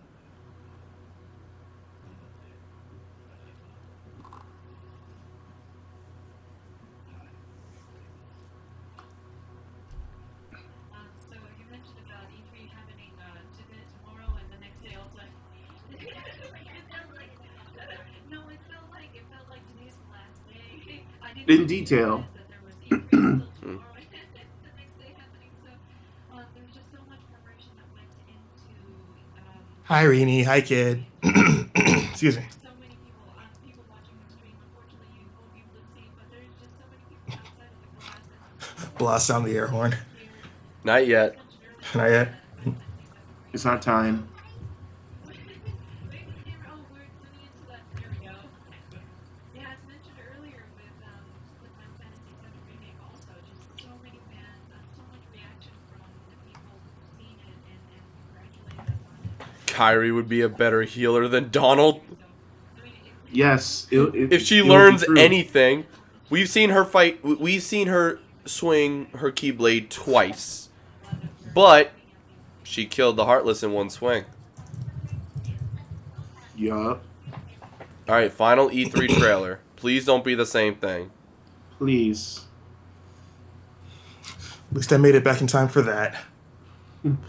So you mentioned about E3 happening today, tomorrow, and the next day also. No, it felt like today's the last day. I didn't In detail. realize that there was E3 until tomorrow and the next day happening. So there was just so much preparation that went into Hi, Rini. Hi, kid. Excuse me. so many people watching the stream. Unfortunately, you won't be able to see, but there's just so many people outside of the glass. Blah, sound the air horn. Not yet. Not yet. It's not time. Yeah, as mentioned earlier with Final Fantasy VII Remake also, just so many fans, so much reaction from the people who've seen it and congratulated us on it. Kyrie would be a better healer than Donald. Yes. If she it would be learns true. anything, we've seen her fight. We've seen her swing her Keyblade twice, but she killed the Heartless in one swing. Yup. All right, final E3 trailer. Please don't be the same thing. Please. At least I made it back in time for that.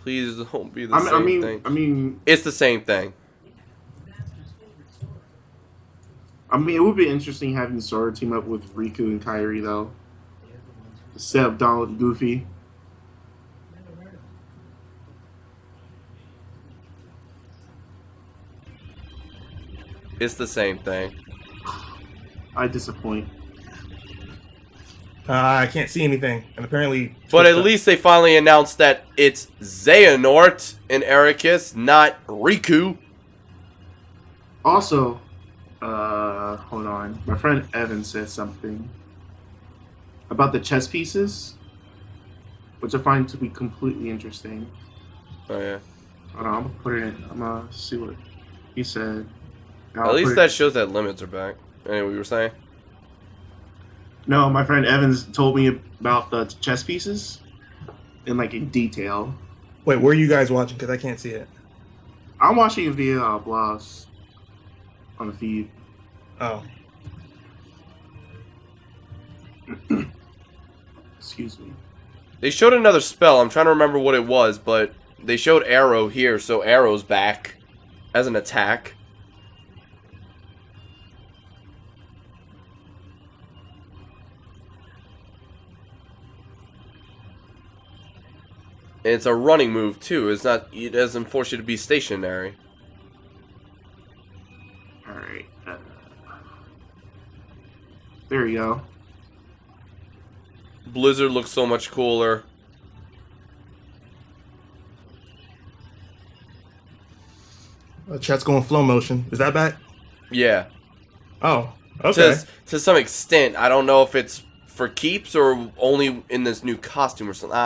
Please don't be the same thing. I mean, It's the same thing. it would be interesting having Sora team up with Riku and Kyrie though, instead of Donald and Goofy. It's the same thing. I disappoint. I can't see anything, and apparently. But at least they finally announced that it's Xehanort and Ericus, not Riku. Also, hold on. My friend Evan said something about the chess pieces, which I find to be completely interesting. Oh yeah. Hold on, I'm gonna put it in. I'm gonna see what he said. I'll At least put it- that shows that limits are back. Anyway, we were saying. No, my friend Evans told me about the chess pieces in detail. Wait, where are you guys watching? Because I can't see it. I'm watching it via blogs on the feed. Oh. Excuse me. They showed another spell. I'm trying to remember what it was, but they showed Arrow here, so Arrow's back as an attack. And it's a running move too. It's not. It doesn't force you to be stationary. All right. There you go. Blizzard looks so much cooler. Chat's going flow motion. Is that back? Yeah. Oh, okay. To some extent, I don't know if it's for keeps or only in this new costume or something.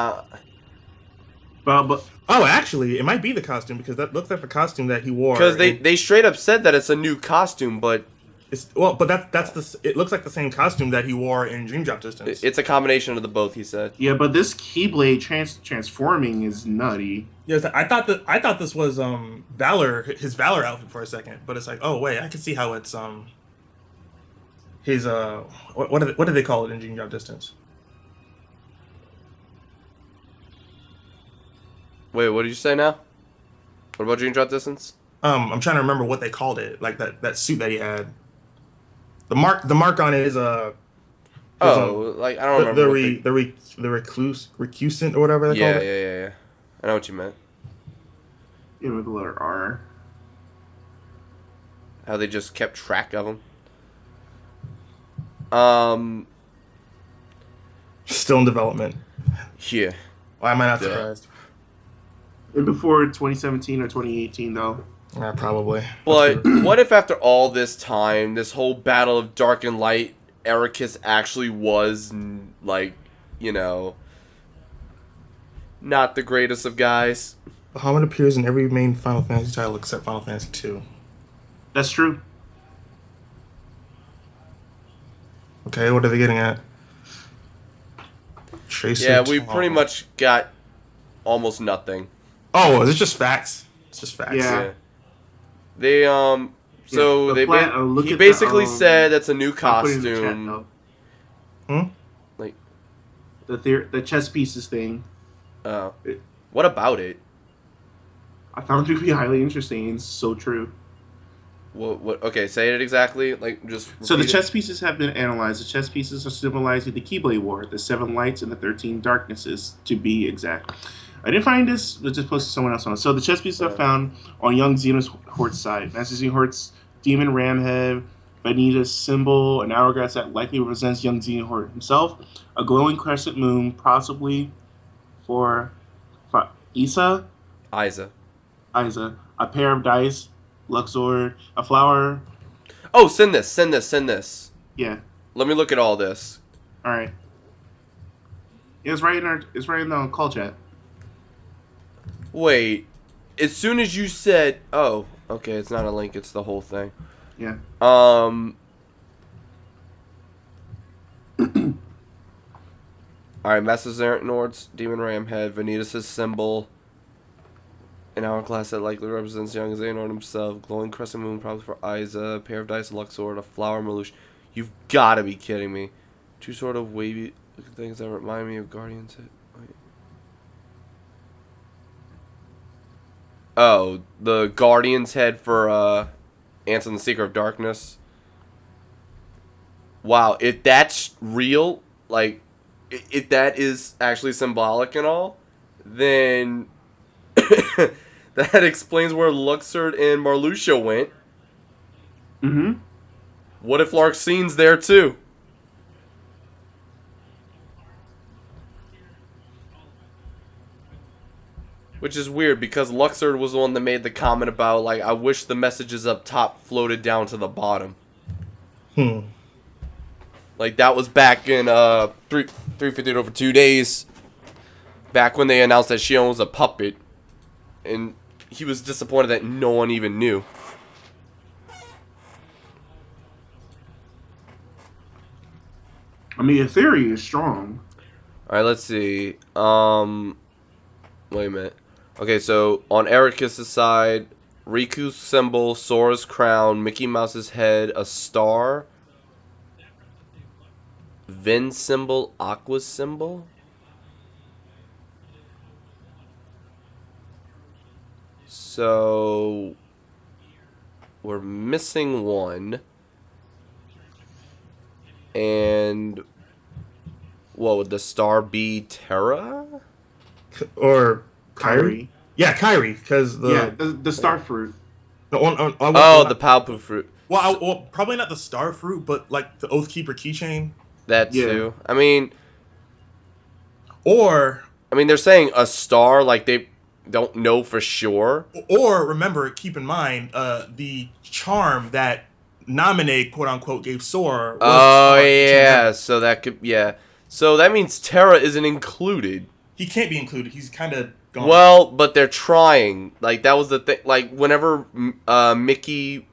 But Oh, actually, it might be the costume because that looks like the costume that he wore. Because they straight up said that it's a new costume, but that's the. It looks like the same costume that he wore in Dream Drop Distance. it's a combination of the both. He said. yeah, but this Keyblade transforming is nutty. Yes, I thought this was Valor, his Valor outfit for a second, but it's like, oh wait, I can see how it's his what do they call it in Dream Drop Distance? Wait, what did you say now? What about Dream Drop Distance? I'm trying to remember what they called it, like that suit that he had. The mark on it is Like I don't remember. the recusant or whatever they Yeah, call it. yeah. I know what you meant. You know, with the letter R. How they just kept track of them. Still in development. Yeah. Why am I not Yeah. surprised? And before 2017 or 2018, though. Probably. But what if after all this time, this whole battle of dark and light, Ericus actually was, like, you know, not the greatest of guys? Bahamut appears in every main Final Fantasy title except Final Fantasy 2. That's true. Okay, what are they getting at? Tracer. Yeah, we Tom. pretty much got almost nothing. Oh, is it just facts? It's just facts. Yeah. They so Yeah, they look he at basically the, said that's a new I'll put it in the chat, costume. though. Like, The chess pieces thing. what about it? I found it to be highly interesting and so true. What? Okay, say it exactly. Like, just. So the repeat it. chess pieces have been analyzed. The chess pieces are symbolizing the Keyblade War, the 7 lights and the 13 darknesses, to be exact. I didn't find this, but just posted someone else on it. So the chess pieces are found on young Xenohort's side. Master Xenohort's demon ram head, Vanitas symbol, an hourglass that likely represents young Xenohort himself, a glowing crescent moon, possibly for Isa, Isa. a pair of dice, Luxord, a flower. Oh, send this. Yeah. Let me look at all this. All right. It's right in the call chat. Wait, as soon as you said, oh, okay, it's not a link, it's the whole thing. Yeah. Alright, Master Xenohort's Demon Ram Head, Vanitas' symbol, an hourglass that likely represents young Xehanort himself, glowing crescent moon probably for Isa, a pair of dice, Luxord, a flower Malouche. You've gotta be kidding me. Two sort of wavy looking things that remind me of Guardians. Wait. Oh, the Guardian's head for Ants in the Secret of Darkness. Wow, if that's real, like, if that is actually symbolic and all, then that explains where Luxord and Marluxia went. Mm-hmm. What if Larxine's there too? Which is weird because Luxord was the one that made the comment about, like, I wish the messages up top floated down to the bottom. Like, that was back in 350 over 2 days. Back when they announced that Shion was a puppet. And he was disappointed that no one even knew. I mean, the theory is strong. Alright, let's see. Wait a minute. Okay, so on Ericus' side, Riku's symbol, Sora's crown, Mickey Mouse's head, a star, Vin's symbol, Aqua's symbol. So we're missing one. And what would the star be? Terra? Or Kyrie? Yeah, Kyrie, because the star fruit. the Palpu fruit. Well, probably not the star fruit, but like the Oathkeeper keychain. That too. I mean, Or they're saying a star, like they don't know for sure. Or remember, keep in mind, the charm that Naminé, quote unquote, gave Sora was Oh the yeah, so that could So that means Terra isn't included. He can't be included. He's kind of gone. Well, but they're trying. Like that was the thing. Like whenever Mickey,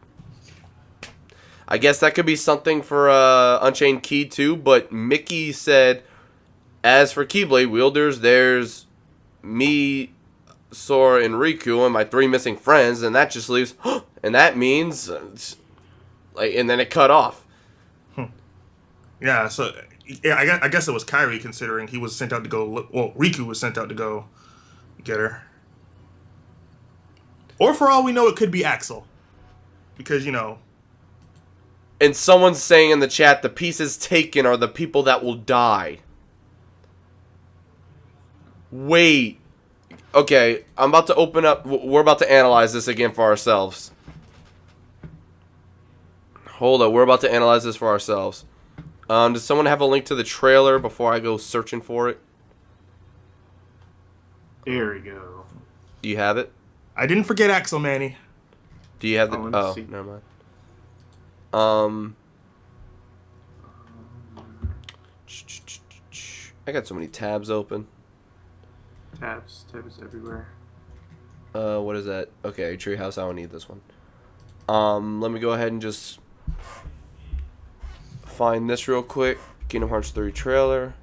I guess that could be something for Unchained Key too. But Mickey said, as for Keyblade wielders, there's me, Sora, and Riku, and my 3 missing friends, and that just leaves, and that means, like, and then it cut off. Yeah, so yeah, I guess it was Kyrie, considering he was sent out to go. Well, Riku was sent out to go get her. Or for all we know, it could be Axel, because And someone's saying in the chat, the pieces taken are the people that will die. Wait. Okay, I'm about to open up. We're about to analyze this again for ourselves. Hold up, we're about to analyze this for ourselves. Does someone have a link to the trailer before I go searching for it? There we go. Do you have it? I didn't forget Axel, Manny. Do you have the? let me Oh, see. never mind. I got so many tabs open. Tabs everywhere. What is that? Okay, Treehouse. I don't need this one. Let me go ahead and just find this real quick. Kingdom Hearts 3 trailer.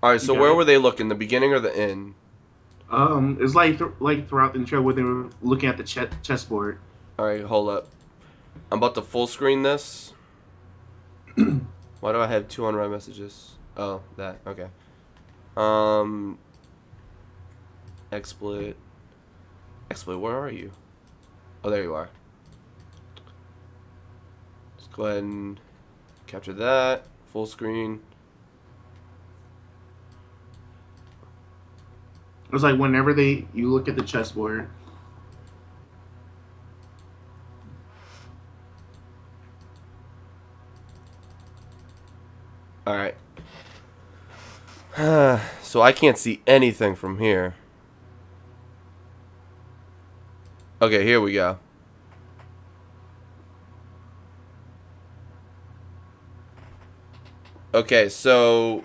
All right, so You got where it. were they looking? The beginning or the end? It's like throughout the intro where they were looking at the chessboard. All right, hold up. I'm about to full screen this. Why do I have 2 unread messages? Oh, that. Okay. XSplit. XSplit, where are you? Oh, there you are. Let's go ahead and capture that. Full screen. It was like whenever you look at the chessboard. Alright. So I can't see anything from here. Okay, here we go. Okay, so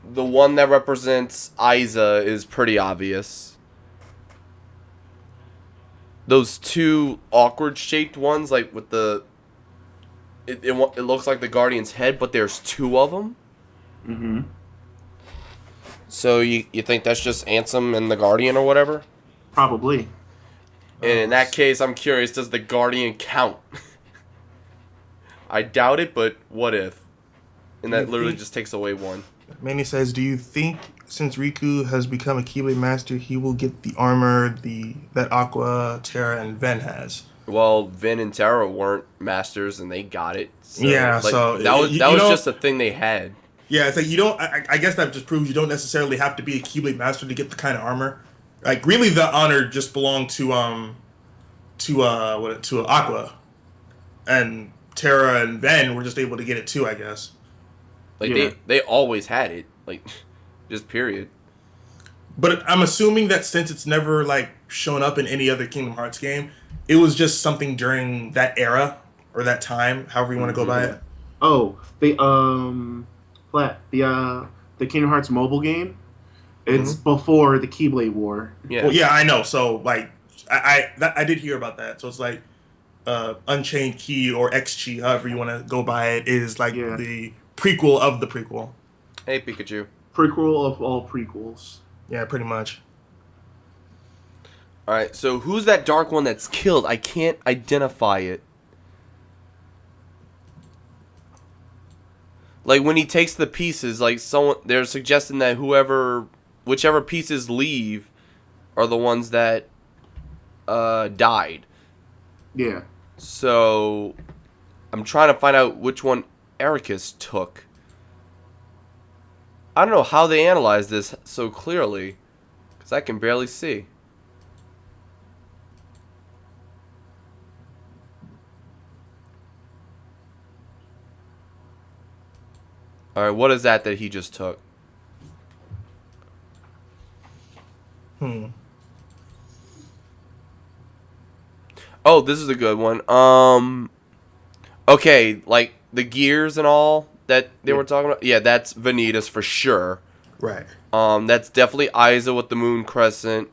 the one that represents Isa is pretty obvious. Those 2 awkward shaped ones, like with the... It looks like the Guardian's head, but there's 2 of them. Mm-hmm. So you think that's just Ansem and the Guardian or whatever? Probably. And in that case, I'm curious, does the Guardian count? I doubt it, but what if? And that literally just takes away 1. Manny says, "Do you think since Riku has become a Keyblade master, he will get the armor that Aqua, Terra, and Ven has?" Well, Vin and Terra weren't masters, and they got it. So, Yeah, like, so that was you just a thing they had. Yeah, it's like you don't. I guess that just proves you don't necessarily have to be a Keyblade master to get the kind of armor. Like really, the honor just belonged to Aqua, and Terra and Ven were just able to get it too, I guess. Like Yeah. they always had it. Like, just period. But I'm assuming that since it's never like shown up in any other Kingdom Hearts game, it was just something during that era or that time, however you want to go by it. Oh, the Kingdom Hearts mobile game. It's before the Keyblade War. Yeah. Well, yeah, I know. So like, I did hear about that. So it's like, Unchained Key or X Chi, however you want to go by it, is like the prequel of the prequel. Hey, Pikachu. Prequel of all prequels. Yeah, pretty much. All right. So who's that dark one that's killed? I can't identify it. Like when he takes the pieces, like they're suggesting that whichever pieces leave, are the ones that died. Yeah. So I'm trying to find out which one Ericus took. I don't know how they analyze this so clearly, because I can barely see. All right, what is that he just took? Oh, this is a good one. Okay, like the gears and all that they were talking about. Yeah, that's Vanitas for sure. Right. That's definitely Isa with the moon crescent.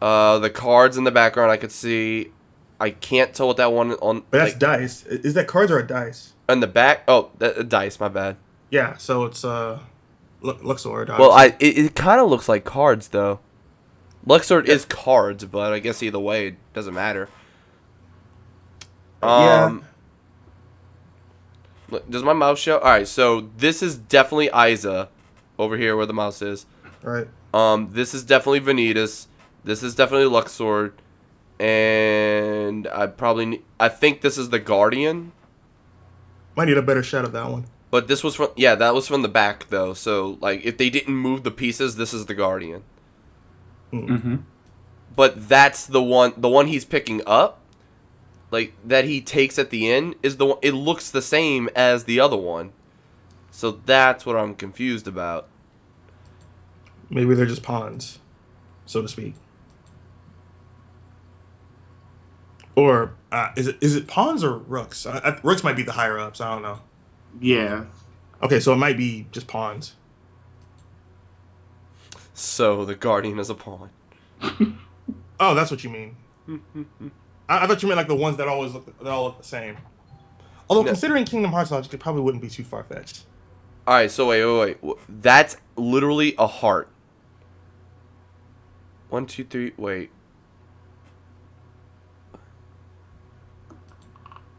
The cards in the background I could see. I can't tell what that one on But that's like dice. Is that cards or a dice? on the back. Oh, dice. My bad. Yeah. So it's Luxord, Well, obviously. it kind of looks like cards though. Luxord Yeah. is cards, but I guess either way it doesn't matter. Yeah. Does my mouse show? All right, so this is definitely Isa, over here where the mouse is. Right. This is definitely Vanitas. This is definitely Luxord, and I think this is the Guardian. Might need a better shot of that one. But this was from that was from the back though. So like if they didn't move the pieces, this is the Guardian. Mm-hmm. But that's the one he's picking up, like that he takes at the end is the one. It looks the same as the other one, so that's what I'm confused about. Maybe they're just pawns, so to speak. Or is it pawns or rooks? Rooks might be the higher ups. I don't know. Yeah. Okay, so it might be just pawns. So the Guardian is a pawn. Oh, that's what you mean. I thought you meant like the ones that all look the same. Although No. considering Kingdom Hearts logic, it probably wouldn't be too far fetched. All right, so wait. That's literally a heart. 1, 2, 3. Wait.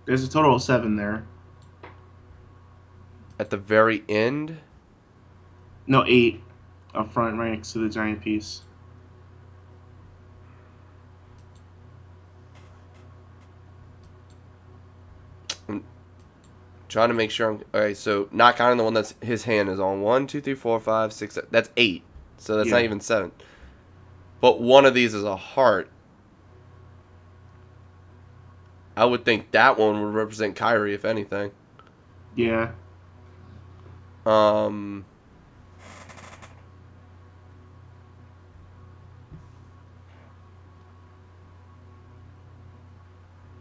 There's a total of 7 there. At the very end. No, 8 up front, right next to the giant piece. Trying to make sure I'm okay. So not counting the one that's his hand is on. 1, 2, 3, 4, 5, 6, 7. That's 8. So that's not Yeah. even 7. But one of these is a heart. I would think that one would represent Kyrie, if anything. Yeah.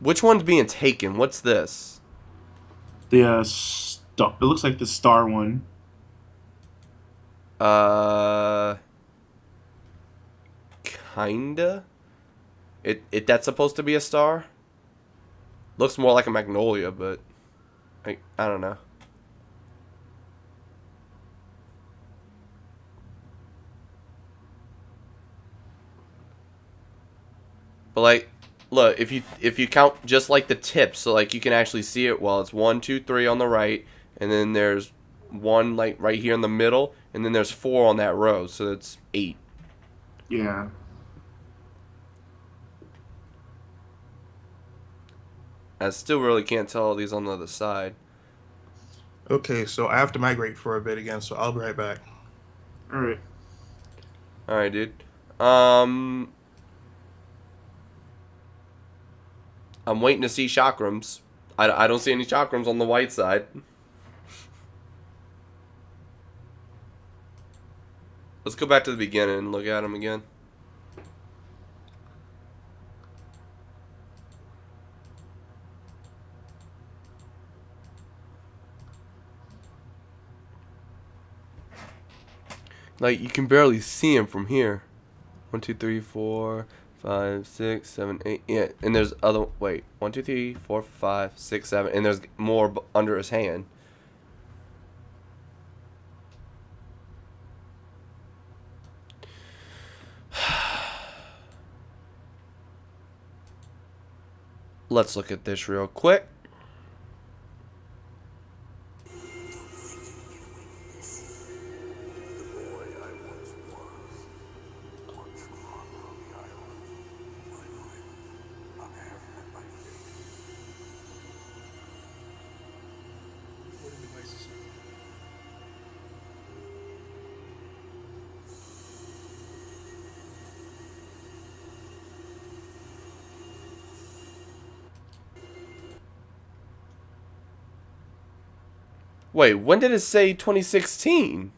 Which one's being taken? What's this? The star. It looks like the star one. Kinda. That's supposed to be a star. Looks more like a magnolia, but I don't know. But like, look, if you count just like the tips, so like you can actually see it. Well, it's 1, 2, 3 on the right, and then there's one like right here in the middle, and then there's 4 on that row, so it's 8. Yeah. I still really can't tell all these on the other side. Okay, so I have to migrate for a bit again, so I'll be right back. All right. All right, dude. I'm waiting to see chakrams. I don't see any chakrams on the white side. Let's go back to the beginning and look at them again. Like, you can barely see him from here. 1, 2, 3, 4, 5, 6, 7, 8. Yeah, and there's other. Wait. 1, 2, 3, 4, 5, 6, 7. And there's more under his hand. Let's look at this real quick. Wait, when did it say 2016?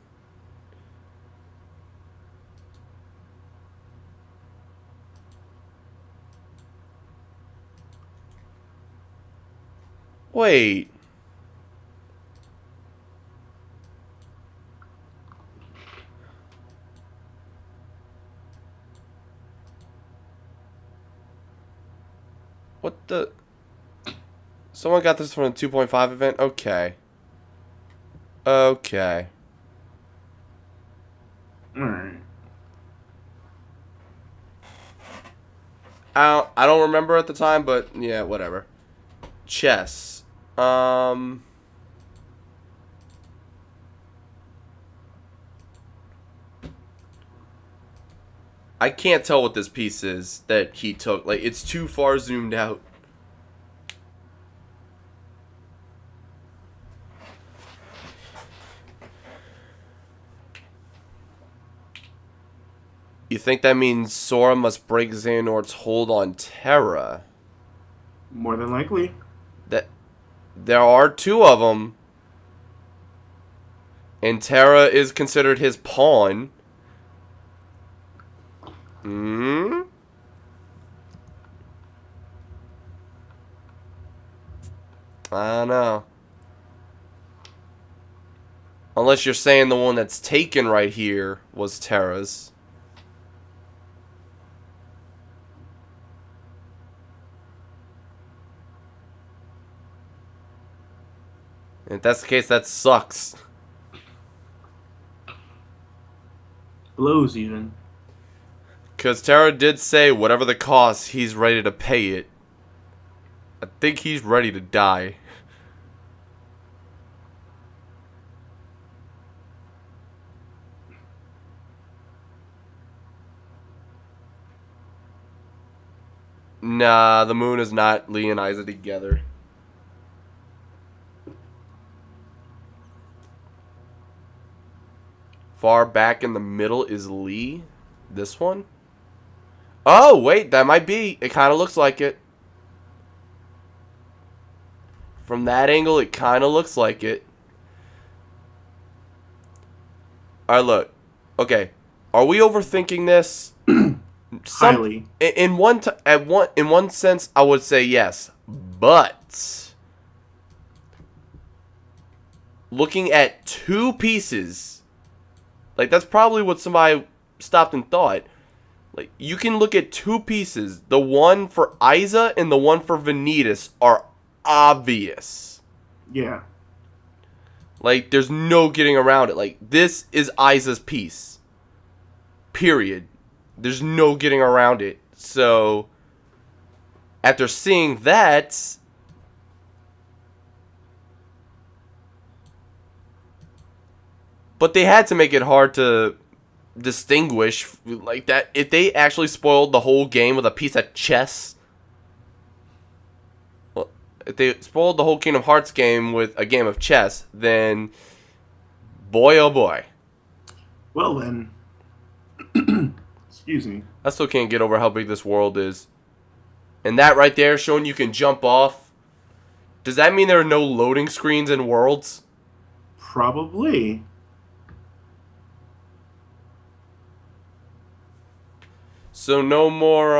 Wait. What the? Someone got this from the 2.5 event? Okay. Okay. Alright. I don't remember at the time, but yeah, whatever. Chess. I can't tell what this piece is that he took. Like, it's too far zoomed out. You think that means Sora must break Xehanort's hold on Terra? More than likely. That there are two of them, and Terra is considered his pawn. Hmm. I don't know. Unless you're saying the one that's taken right here was Terra's. If that's the case, that sucks. Blows even. Because Terra did say whatever the cost, he's ready to pay it. I think he's ready to die. Nah, the moon is not Lee and Isa together. Far back in the middle is Lee. This one? Oh, wait, that might be. It kind of looks like it. From that angle, it kind of looks like it. Alright, look. Okay. Are we overthinking this? Highly. In one sense, I would say yes. But looking at two pieces, like, that's probably what somebody stopped and thought. Like, you can look at two pieces. The one for Isa and the one for Vanitas are obvious. Yeah. Like, there's no getting around it. Like, this is Isa's piece. Period. There's no getting around it. So, after seeing that, but they had to make it hard to distinguish like that. If they actually spoiled the whole game with a piece of chess, well, if they spoiled the whole Kingdom Hearts game with a game of chess, then boy oh boy. Well then. Excuse me. I still can't get over how big this world is. And that right there showing you can jump off. Does that mean there are no loading screens in Worlds? Probably. So no more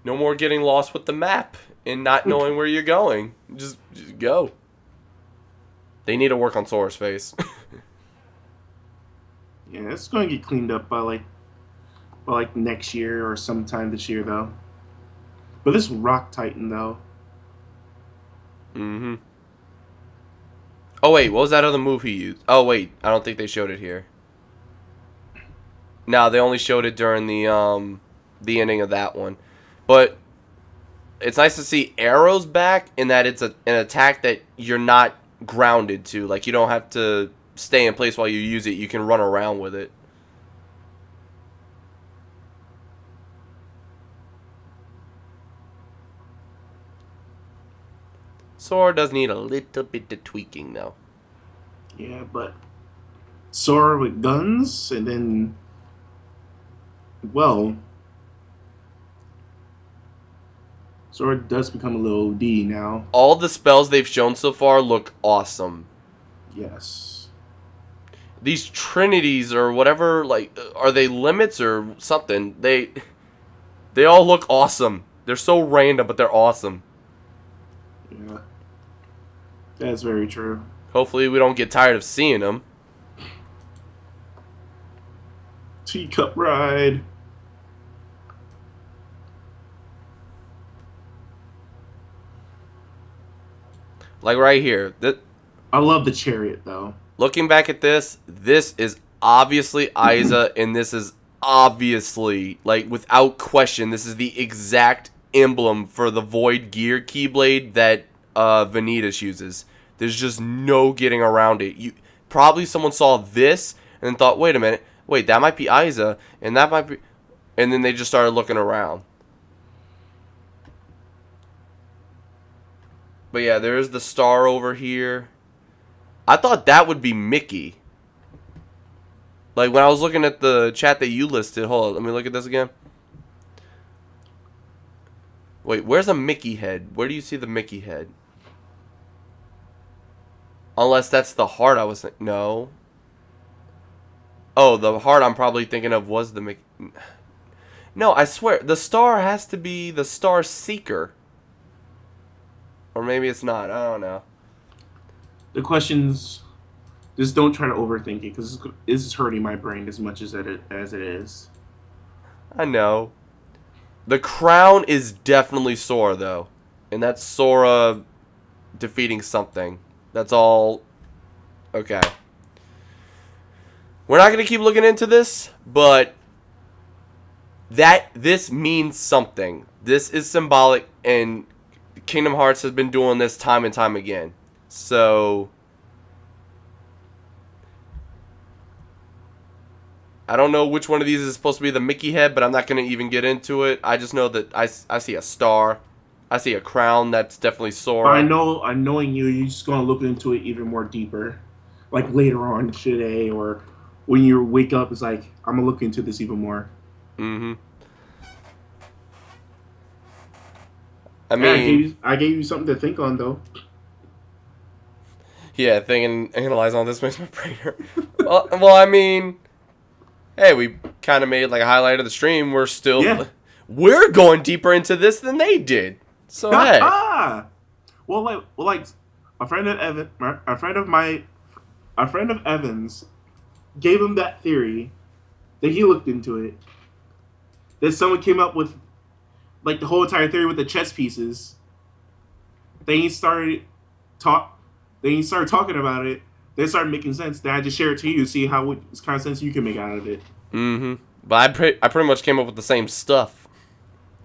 no more getting lost with the map and not knowing where you're going. Just go. They need to work on Sora's face. Yeah, it's going to get cleaned up by like next year or sometime this year though. But this Rock Titan though. Mm-hmm. Oh wait, what was that other move he used? Oh wait, I don't think they showed it here. No, they only showed it during the ending of that one. But it's nice to see Arrow's back in that it's an attack that you're not grounded to. Like, you don't have to stay in place while you use it. You can run around with it. Sora does need a little bit of tweaking, though. Yeah, but Sora with guns and then, well, Sora does become a little OD now. All the spells they've shown so far look awesome. Yes. These trinities or whatever, like, are they limits or something? They all look awesome. They're so random, but they're awesome. Yeah. That's very true. Hopefully we don't get tired of seeing them. Teacup ride. Like right here. I love the chariot though. Looking back at this is obviously Isa, and this is obviously, like, without question, this is the exact emblem for the Void Gear Keyblade that Vanitas uses. There's just no getting around it. Probably someone saw this and thought, wait a minute, wait, that might be Isa, and that might be... And then they just started looking around. But yeah, there's the star over here. I thought that would be Mickey. Like, when I was looking at the chat that you listed... Hold on, let me look at this again. Wait, where's a Mickey head? Where do you see the Mickey head? Unless that's the heart I was thinking. No. Oh, the heart I'm probably thinking of was the Mickey. No, I swear. The star has to be the Star Seeker. Or maybe it's not. I don't know. The questions, just don't try to overthink it because this is hurting my brain as much as it is. I know. The crown is definitely Sora, though. And that's Sora defeating something. That's all. Okay. We're not going to keep looking into this, but this means something. This is symbolic, and Kingdom Hearts has been doing this time and time again. So I don't know which one of these is supposed to be the Mickey head, but I'm not going to even get into it. I just know that I see a star. I see a crown. That's definitely Sora. Knowing you're just going to look into it even more deeper. Like later on today or when you wake up, it's like, I'm going to look into this even more. Mm-hmm. I mean, I gave you something to think on, though. Yeah, think and analyze on this makes my brain hurt. well, I mean, hey, we kind of made like a highlight of the stream. We're going deeper into this than they did. So hey, well, like a friend of Evan's gave him that theory. Then he looked into it. Then someone came up with like the whole entire theory with the chess pieces. Then he started talking about it. Then it started making sense. Then I just share it to you, see how what kind of sense you can make out of it. Mm-hmm. But I pretty much came up with the same stuff.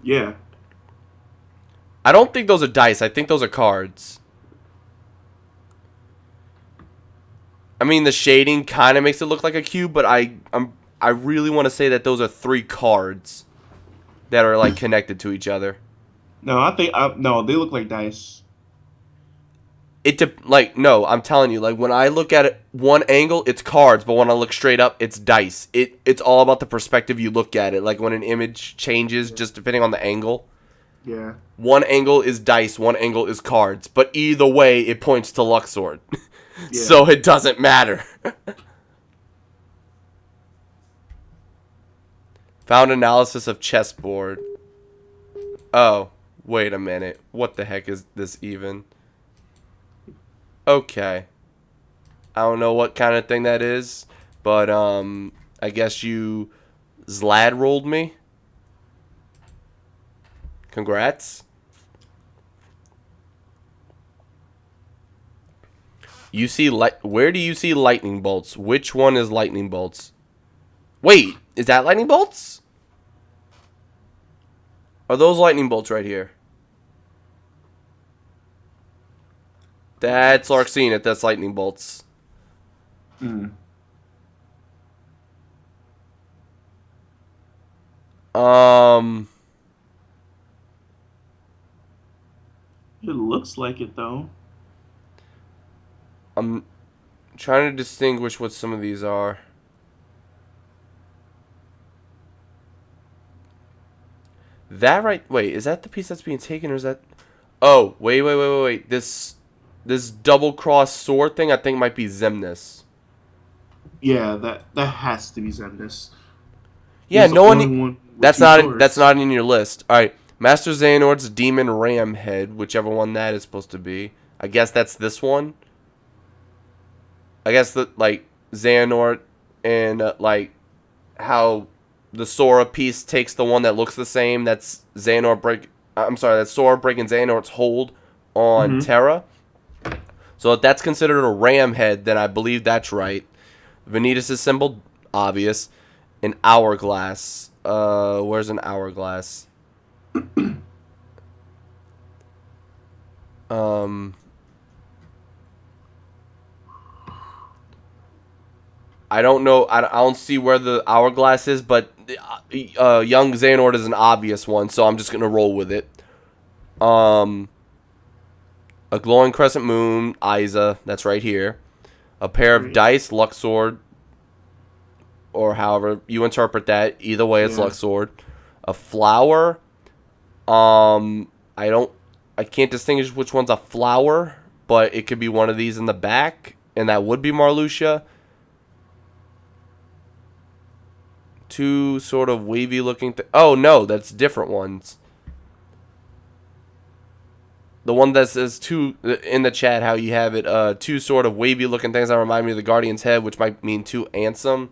Yeah. I don't think those are dice. I think those are cards. I mean, the shading kind of makes it look like a cube, but I really want to say that those are 3 cards that are like connected to each other. No, I think no, they look like dice. No, I'm telling you, like when I look at it one angle, it's cards, but when I look straight up, it's dice. It's all about the perspective you look at it. Like when an image changes, just depending on the angle. Yeah. One angle is dice, one angle is cards, but either way, it points to Luxord. Yeah. So it doesn't matter. Found analysis of chessboard. Oh, wait a minute. What the heck is this even? Okay. I don't know what kind of thing that is, but I guess you Zlad rolled me. Congrats. You see where do you see lightning bolts? Which one is lightning bolts? Wait, is that lightning bolts? Are those lightning bolts right here? That's Larxene. That's lightning bolts. Hmm. It looks like it though. I'm trying to distinguish what some of these are. that right? Wait, is that the piece that's being taken, or is that? Oh, wait. This double cross sword thing, I think might be Xemnas. Yeah, that has to be Xemnas. Yeah, He's the no one. only one with That's two not. swords. That's not in your list. All right, Master Xehanort's Demon Ram Head, whichever one that is supposed to be. I guess that's this one. I guess that like Xehanort and like how the Sora piece takes the one that looks the same. That's Xehanort break. I'm sorry, that's Sora breaking Xehanort's hold on Terra. So if that's considered a ram head, then I believe that's right. Vanitas' symbol, obvious. An hourglass. Where's an hourglass? I don't know. I don't see where the hourglass is, but young Xehanort is an obvious one, so I'm just gonna roll with it. A glowing crescent moon, Isa, that's right here. A pair of dice, Luxord, or however you interpret that. Either way, it's Luxord. A flower. I can't distinguish which one's a flower, but it could be one of these in the back, and that would be Marluxia. Two sort of wavy looking. Oh no, that's different ones. The one that says two in the chat, how you have it, two sort of wavy looking things that remind me of the Guardian's head, which might mean two Ansem.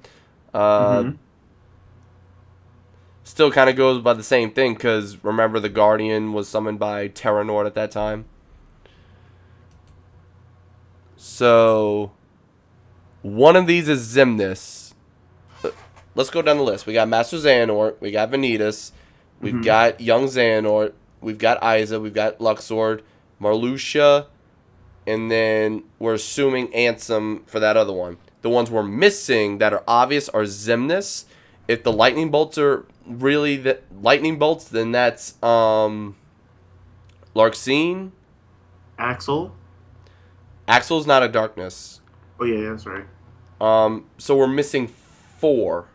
Still kind of goes by the same thing, because remember the Guardian was summoned by Terranort at that time. So, one of these is Xemnas. Let's go down the list. We got Master Xehanort, we got Vanitas, we've got young Xehanort, we've got Isa, we've got Luxord, Marluxia, and then we're assuming Ansem for that other one. The ones we're missing that are obvious are Xemnas. If the lightning bolts are really the lightning bolts, then that's Larxene. Axel. Axel's not a darkness. Oh yeah, that's right. So we're missing 4.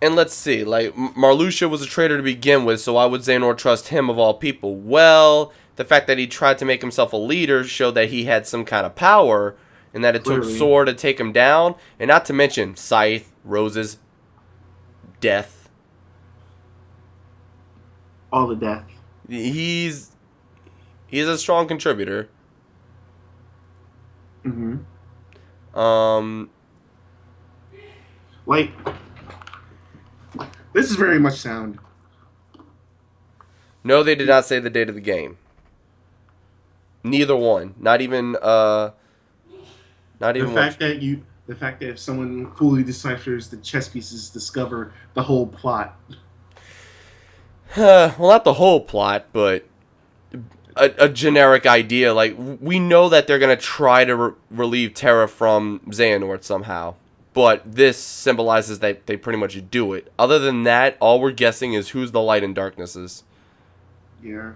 And let's see, like, Marluxia was a traitor to begin with, so why would Xehanort trust him of all people? Well, the fact that he tried to make himself a leader showed that he had some kind of power, and that it took Sora to take him down, and not to mention Scythe, Roses, Death. All the death. He's a strong contributor. Like, this is very much sound. No, they did not say the date of the game. Neither one. Not even The fact that if someone fully deciphers the chess pieces, discover the whole plot. Well, not the whole plot, but a generic idea. Like, we know that they're going to try to relieve Terra from Xehanort somehow. But this symbolizes that they pretty much do it. Other than that, all we're guessing is who's the light and darknesses. Yeah.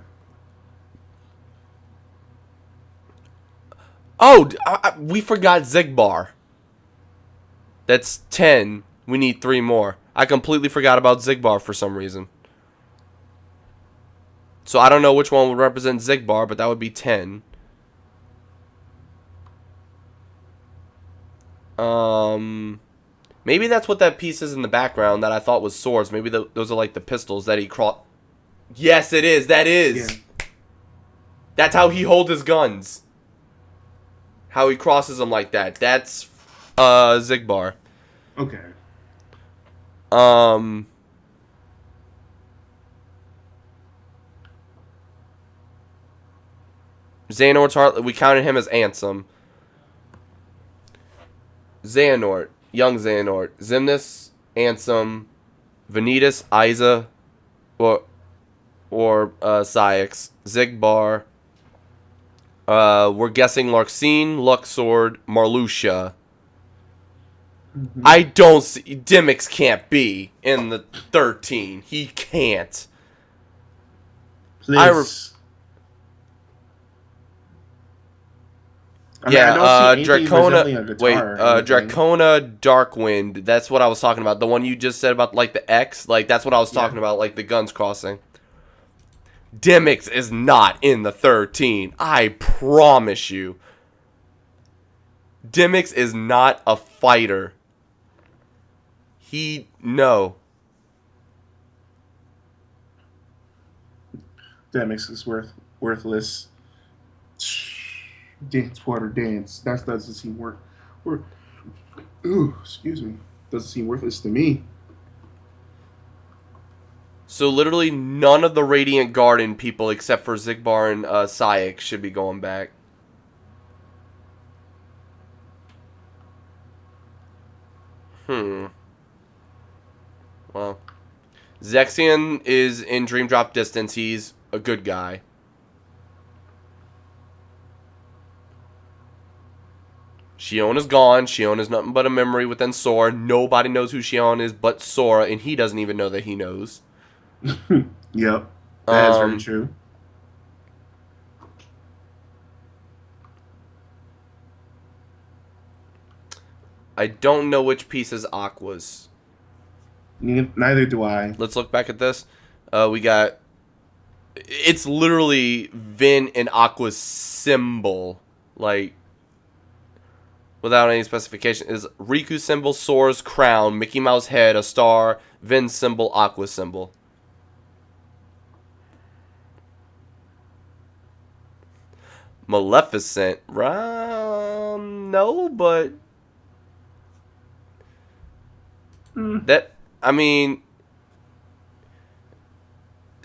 Oh, we forgot Xigbar. That's 10. We need 3 more. I completely forgot about Xigbar for some reason. So I don't know which one would represent Xigbar, but that would be 10. Maybe that's what that piece is in the background that I thought was swords. Maybe those are like the pistols that he crossed. Yes, it is. That is. Yeah. That's how he holds his guns. How he crosses them like that. That's Xigbar. Okay. Xehanort's heart, we counted him as Ansem. Xehanort, young Xehanort, Xemnas, Ansem, Vanitas, Isa, or Cyax, Xigbar. We're guessing Larxene, Luxord, Marluxia. I don't see... Dimix can't be in the 13. He can't. Please. I mean, I don't see anything resembling a Dracona. Wait, guitar or anything. Dracona Darkwind. That's what I was talking about. The one you just said about like the X. Like that's what I was talking about. Like the guns crossing. Demyx is not in the 13. I promise you. Demyx is not a fighter. No. Demyx is worthless. Dance, water, dance. That doesn't seem ooh, excuse me. Doesn't seem worthless to me. So literally none of the Radiant Garden people except for Zigbar and Syx should be going back. Well, Zexion is in Dream Drop distance. He's a good guy. Xion is gone. Xion is nothing but a memory within Sora. Nobody knows who Xion is but Sora, and he doesn't even know that he knows. Yep. That is very true. I don't know which piece is Aqua's. Neither do I. Let's look back at this. We got... It's literally Vin and Aqua's symbol. Like... Without any specification. Is Riku's symbol, Sora's crown, Mickey Mouse head, a star, Vin's symbol, Aqua's symbol. Maleficent. No, but... That, I mean,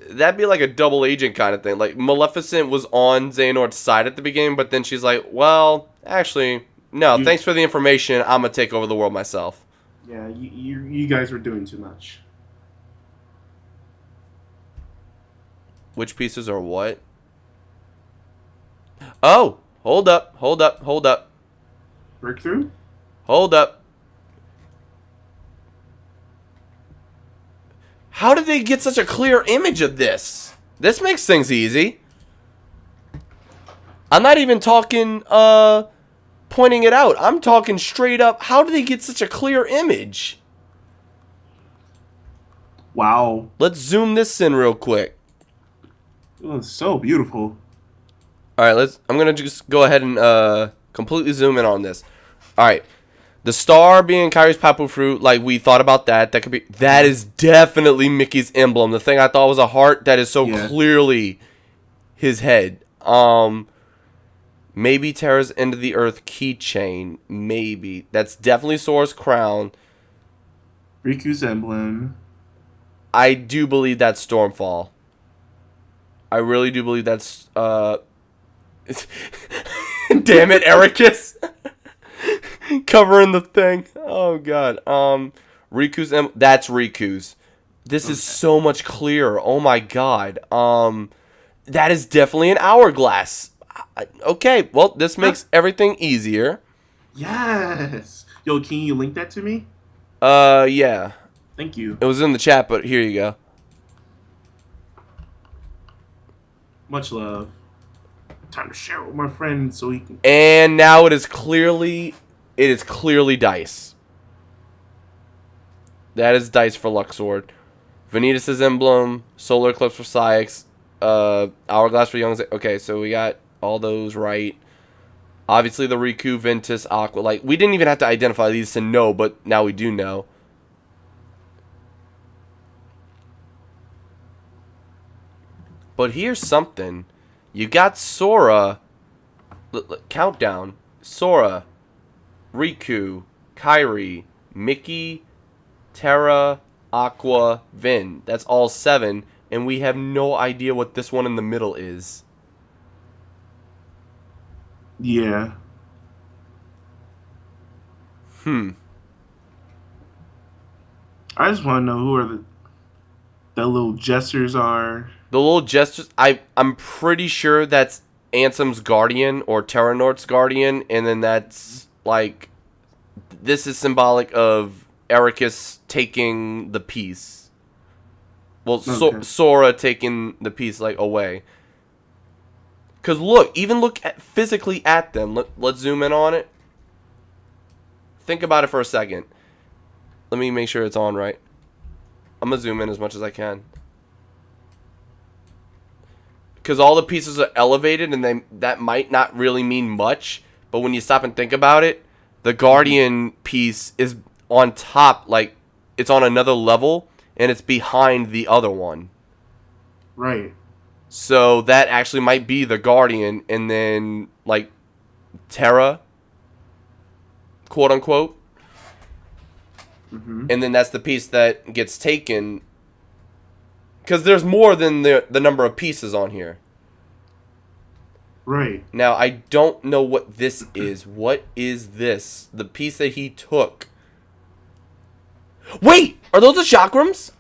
that'd be like a double agent kind of thing. Like, Maleficent was on Xehanort's side at the beginning, but then she's like, well, actually, no, thanks for the information. I'm going to take over the world myself. Yeah, you guys were doing too much. Which pieces are what? Oh, hold up. Breakthrough? Hold up. How did they get such a clear image of this? This makes things easy. I'm not even talking, pointing it out. I'm talking straight up. How did they get such a clear image? Wow. Let's zoom this in real quick. It was so beautiful. Alright, I'm going to just go ahead and, completely zoom in on this. Alright. The star being Kyrie's Papu Fruit, like we thought about that. That is definitely Mickey's emblem. The thing I thought was a heart, that is so clearly his head. Maybe Terra's End of the Earth keychain. Maybe. That's definitely Sora's crown. Riku's emblem. I do believe that's Stormfall. I really do believe that's damn it, Ericus. Covering the thing. Oh god. Riku's that's Riku's. This is so much clearer. Oh my god. That is definitely an hourglass. Okay, well, this makes everything easier. Yes. Yo, can you link that to me? Yeah. Thank you. It was in the chat, but here you go. Much love. Time to share with my friend so he can. And now it is clearly Dice. That is Dice for Luxord. Vanitas' emblem, Solar Eclipse for Syx, Hourglass for Young. Okay, so we got all those right. Obviously the Riku, Ventus, Aqua. Like, we didn't even have to identify these to know, but now we do know. But here's something. You got Sora. Countdown. Sora, Riku, Kyrie, Mickey, Terra, Aqua, Vin. That's all 7. And we have no idea what this one in the middle is. Yeah. I just want to know who are the little jesters are. The little gestures, I'm pretty sure that's Ansem's guardian or Terranort's guardian, and then that's like, this is symbolic of Ericus taking the piece. Well, Okay. Sora taking the piece like away. Because look, even look at physically at them. Let's zoom in on it. Think about it for a second. Let me make sure it's on right. I'm going to zoom in as much as I can. Because all the pieces are elevated, and that might not really mean much. But when you stop and think about it, the Guardian piece is on top, like, it's on another level, and it's behind the other one. Right. So that actually might be the Guardian, and then, like, Terra, quote unquote. Mm-hmm. And then that's the piece that gets taken. Because there's more than the number of pieces on here. Right. Now, I don't know what this is. What is this? The piece that he took. Wait! Are those the chakrams?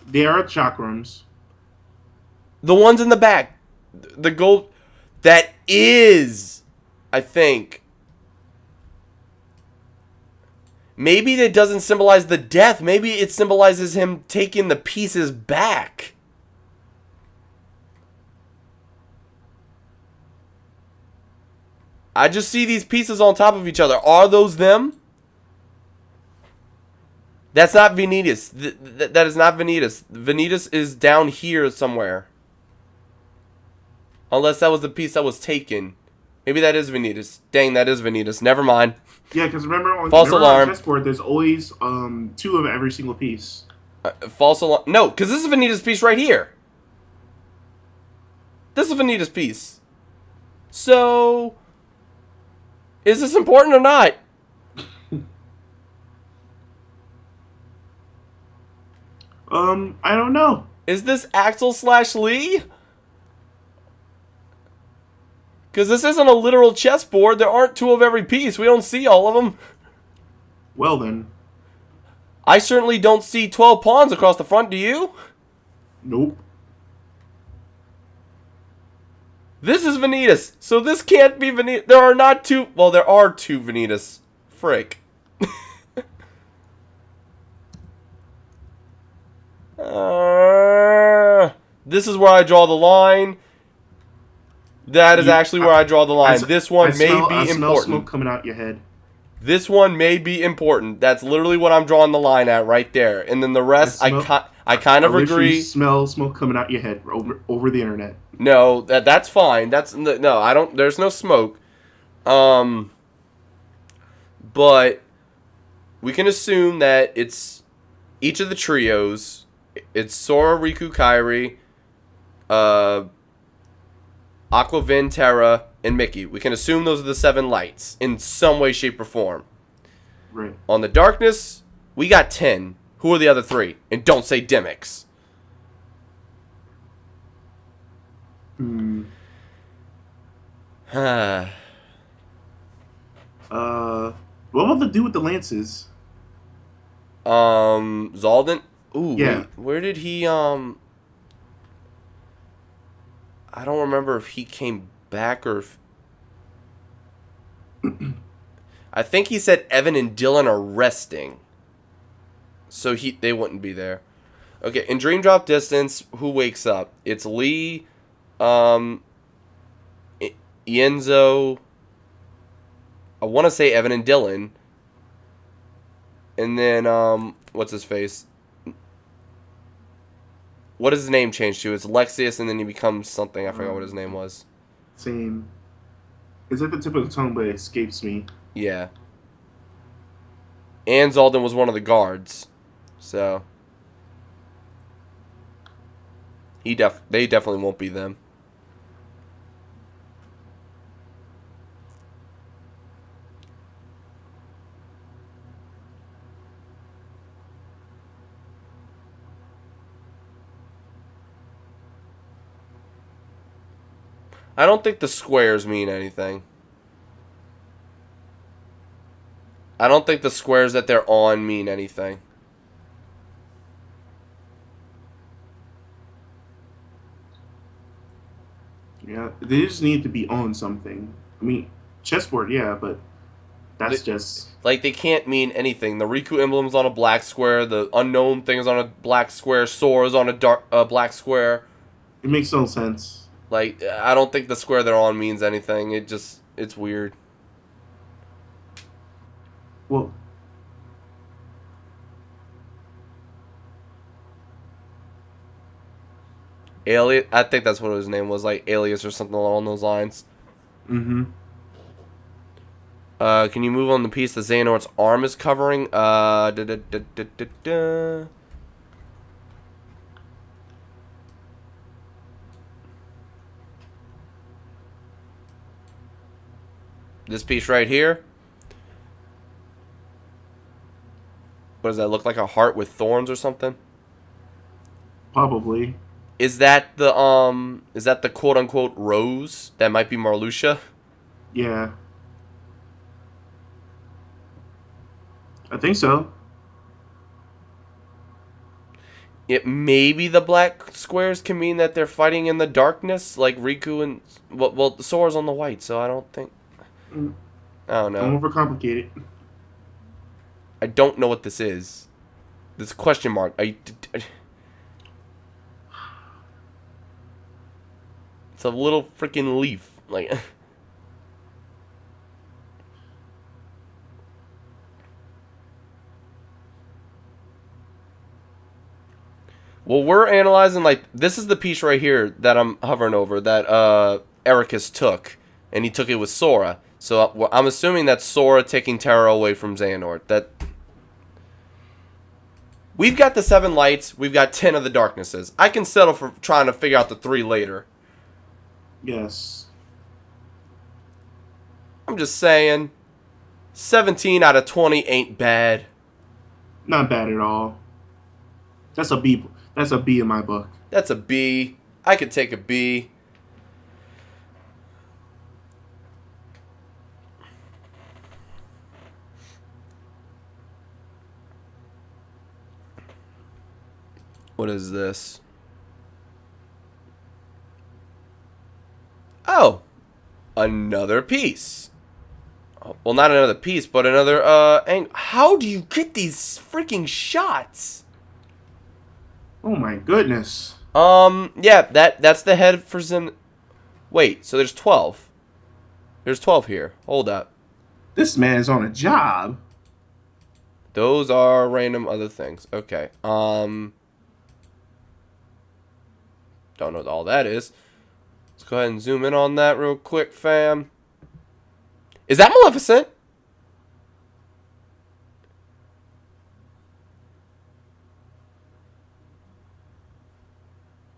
They are chakrams. The ones in the back. The gold. That is, I think. Maybe that doesn't symbolize the death. Maybe it symbolizes him taking the pieces back. I just see these pieces on top of each other. Are those them? That's not Vanitas. That is not Vanitas. Vanitas is down here somewhere. Unless that was the piece that was taken. Maybe that is Vanitas. Dang, that is Vanitas. Never mind. Yeah, because remember on False alarm. the chessboard, there's always 2 of every single piece. False alarm. No, because this is Vanitas' piece right here. This is Vanitas' piece. So, is this important or not? I don't know. Is this Axel / Lee? Because this isn't a literal chessboard. There aren't 2 of every piece. We don't see all of them. Well then. I certainly don't see 12 pawns across the front. Do you? Nope. This is Vanitas. So this can't be Vanitas. There are not 2. Well, there are 2 Vanitas. Frick. This is where I draw the line. That is actually where I draw the line. This one may be I smell important. smoke coming out your head. This one may be important. That's literally what I'm drawing the line at right there. And then the rest, I kind of I literally agree. smell smoke coming out your head over the internet. No, that's fine. No, I don't. There's no smoke. But we can assume that it's each of the trios. It's Sora, Riku, Kairi, Aquavin, Terra, and Mickey. We can assume those are the 7 lights in some way, shape, or form. Right. On the darkness, we got 10. Who are the other 3? And don't say Dimmicks. Hmm. What What about the dude with the lances? Zaldin? Ooh, Yeah. wait, where did he, I don't remember if he came back or if... I think he said Evan and Dylan are resting. So they wouldn't be there. Okay, in Dream Drop Distance, who wakes up? It's Lee, Ienzo, I want to say Evan and Dylan. And then, what's his face? What does his name change to? It's Lexius, and then he becomes something. I forgot what his name was. Same. It's at the tip of the tongue, but it escapes me. Yeah. And Zaldin was one of the guards. So. They definitely won't be them. I don't think the squares mean anything. I don't think the squares that they're on mean anything. Yeah, they just need to be on something. I mean, chessboard, yeah, but that's just... Like, they can't mean anything. The Riku emblem's on a black square. The unknown thing is on a black square. Sora's on a black square. It makes no sense. Like, I don't think the square they're on means anything. It's weird. Well, Alias, I think that's what his name was, like Alias or something along those lines. mm-hmm. Can you move on the piece that Xehanort's arm is covering? This piece right here. What does that look like? A heart with thorns or something? Probably. Is that the quote unquote rose? That might be Marluxia. Yeah. I think so. It maybe the black squares can mean that they're fighting in the darkness, like Riku and well Sora's on the white, so I don't think. I don't know. Don't overcomplicate it. I don't know what this is. This question mark. It's a little freaking leaf, like. Well, we're analyzing, like, this is the piece right here that I'm hovering over that Ericus took, and he took it with Sora. So I'm assuming that's Sora taking Terra away from Xehanort. That we've got the 7 lights, we've got 10 of the darknesses. I can settle for trying to figure out the 3 later. Yes. I'm just saying, 17 out of 20 ain't bad. Not bad at all. That's a B. That's a B in my book. That's a B. I could take a B. What is this? Oh, another piece. Well, not another piece, but another angle. How do you get these freaking shots? Oh my goodness. Yeah, that's the head for Zim. Wait, so there's 12. There's 12 here. Hold up. This man is on a job. Those are random other things. Okay. Don't know what all that is. Let's go ahead and zoom in on that real quick, fam. Is that Maleficent?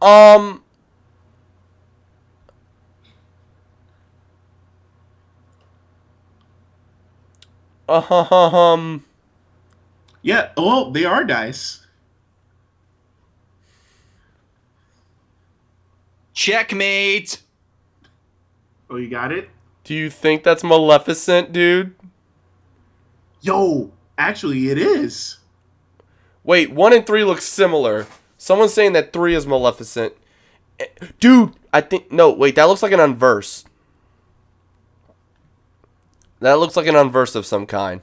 Um. Yeah. Oh, they are dice. Checkmate. Oh, you got it? Do you think that's Maleficent, dude? Yo, actually, it is. Wait, 1 and 3 look similar. Someone's saying that 3 is Maleficent. Dude, I think... No, wait, that looks like an unverse. That looks like an unverse of some kind.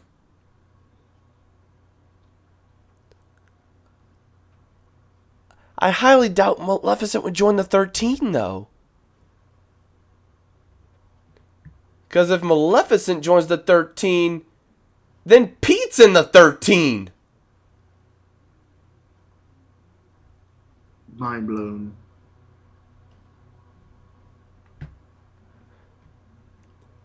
I highly doubt Maleficent would join the 13, though. Because if Maleficent joins the 13, then Pete's in the 13. Mind blown.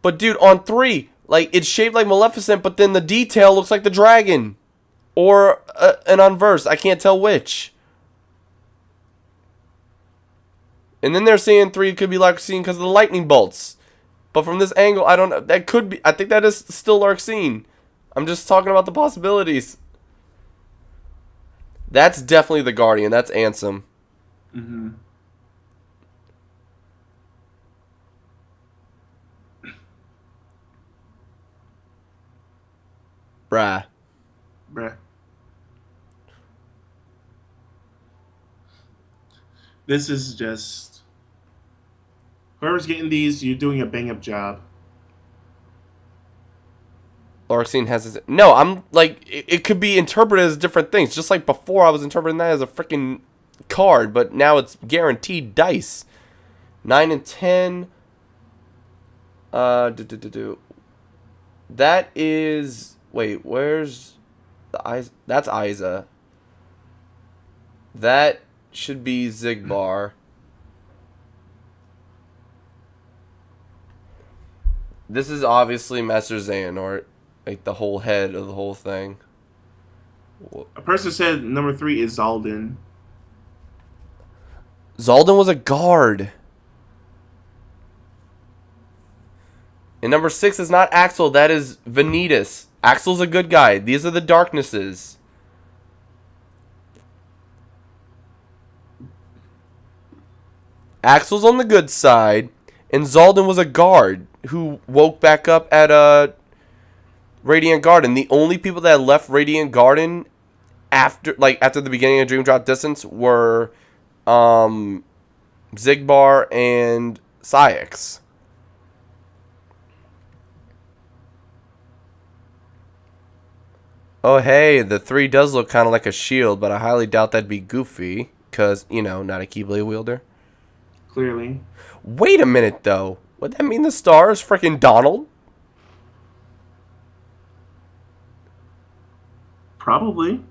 But dude, on 3, like, it's shaped like Maleficent, but then the detail looks like the dragon. Or an unverse. I can't tell which. And then they're saying 3 could be Larxene because of the lightning bolts. But from this angle, I don't know. That could be. I think that is still Larxene. I'm just talking about the possibilities. That's definitely the Guardian. That's Ansem. Mm-hmm. Bruh. This is just... Whoever's getting these, you're doing a bang-up job. Larxene has his... No, I'm like... It could be interpreted as different things. Just like before, I was interpreting that as a freaking card. But now it's guaranteed dice. 9 and 10. That is... Wait, where's the Isa? That's Isa. That should be Zigbar. This is obviously Master Xehanort. Like, the whole head of the whole thing. A person said number 3 is Zaldin. Zaldin was a guard. And number 6 is not Axel. That is Vanitas. Axel's a good guy. These are the darknesses. Axel's on the good side. And Zaldin was a guard who woke back up at Radiant Garden. The only people that left Radiant Garden after the beginning of Dream Drop Distance were Zigbar and Syx. Oh, hey, the 3 does look kind of like a shield, but I highly doubt that'd be Goofy, because, you know, not a Keyblade wielder. Clearly. Wait a minute, though. Would that mean the star is freaking Donald? Probably.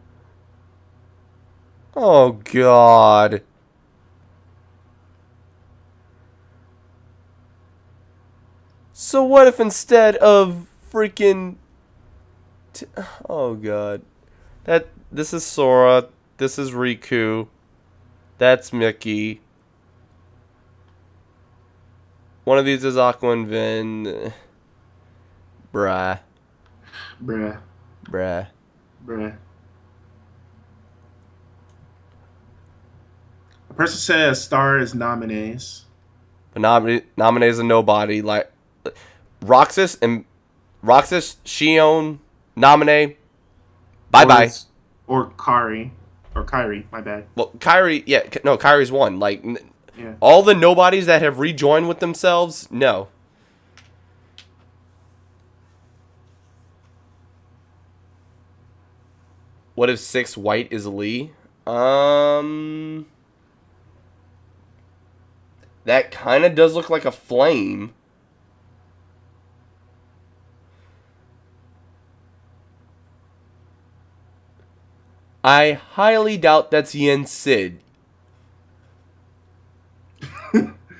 Oh, God. So what if instead of freaking... Oh, God. This is Sora. This is Riku. That's Mickey. One of these is Aqua and Vin. Bruh. Bruh. Bruh. Bruh. A person says Star is Nominees. But Nominee is a nobody. Like Roxas, Shion, Nominee. Bye-bye. Or Kari. Or Kyrie, my bad. Well, Kyrie, yeah. No, Kyrie's one. Like, Yeah. all the nobodies that have rejoined with themselves, no. What if 6 white is Lee? That kind of does look like a flame. I highly doubt that's Yen Sid.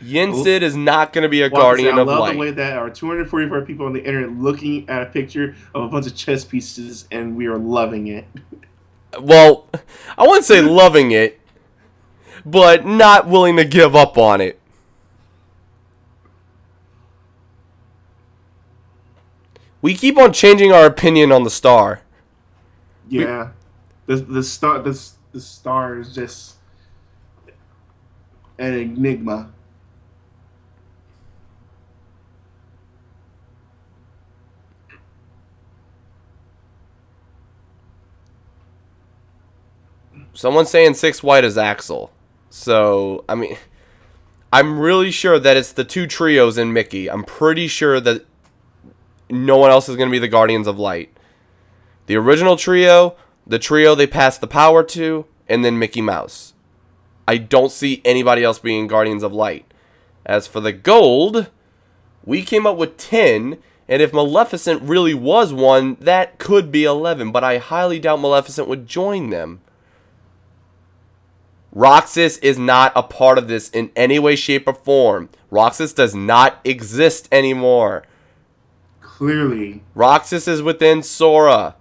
Yen Sid is not going to be a guardian of light. I love light. the way that our 244 people on the internet looking at a picture of a bunch of chess pieces, and we are loving it. Well, I wouldn't say loving it, but not willing to give up on it. We keep on changing our opinion on the star. Yeah, the star is just an enigma. Someone's saying 6 white is Axel. So, I mean, I'm really sure that it's the 2 trios and Mickey. I'm pretty sure that no one else is going to be the Guardians of Light. The original trio, the trio they passed the power to, and then Mickey Mouse. I don't see anybody else being Guardians of Light. As for the gold, we came up with 10, and if Maleficent really was one, that could be 11, but I highly doubt Maleficent would join them. Roxas is not a part of this in any way, shape, or form. Roxas does not exist anymore. Clearly. Roxas is within Sora.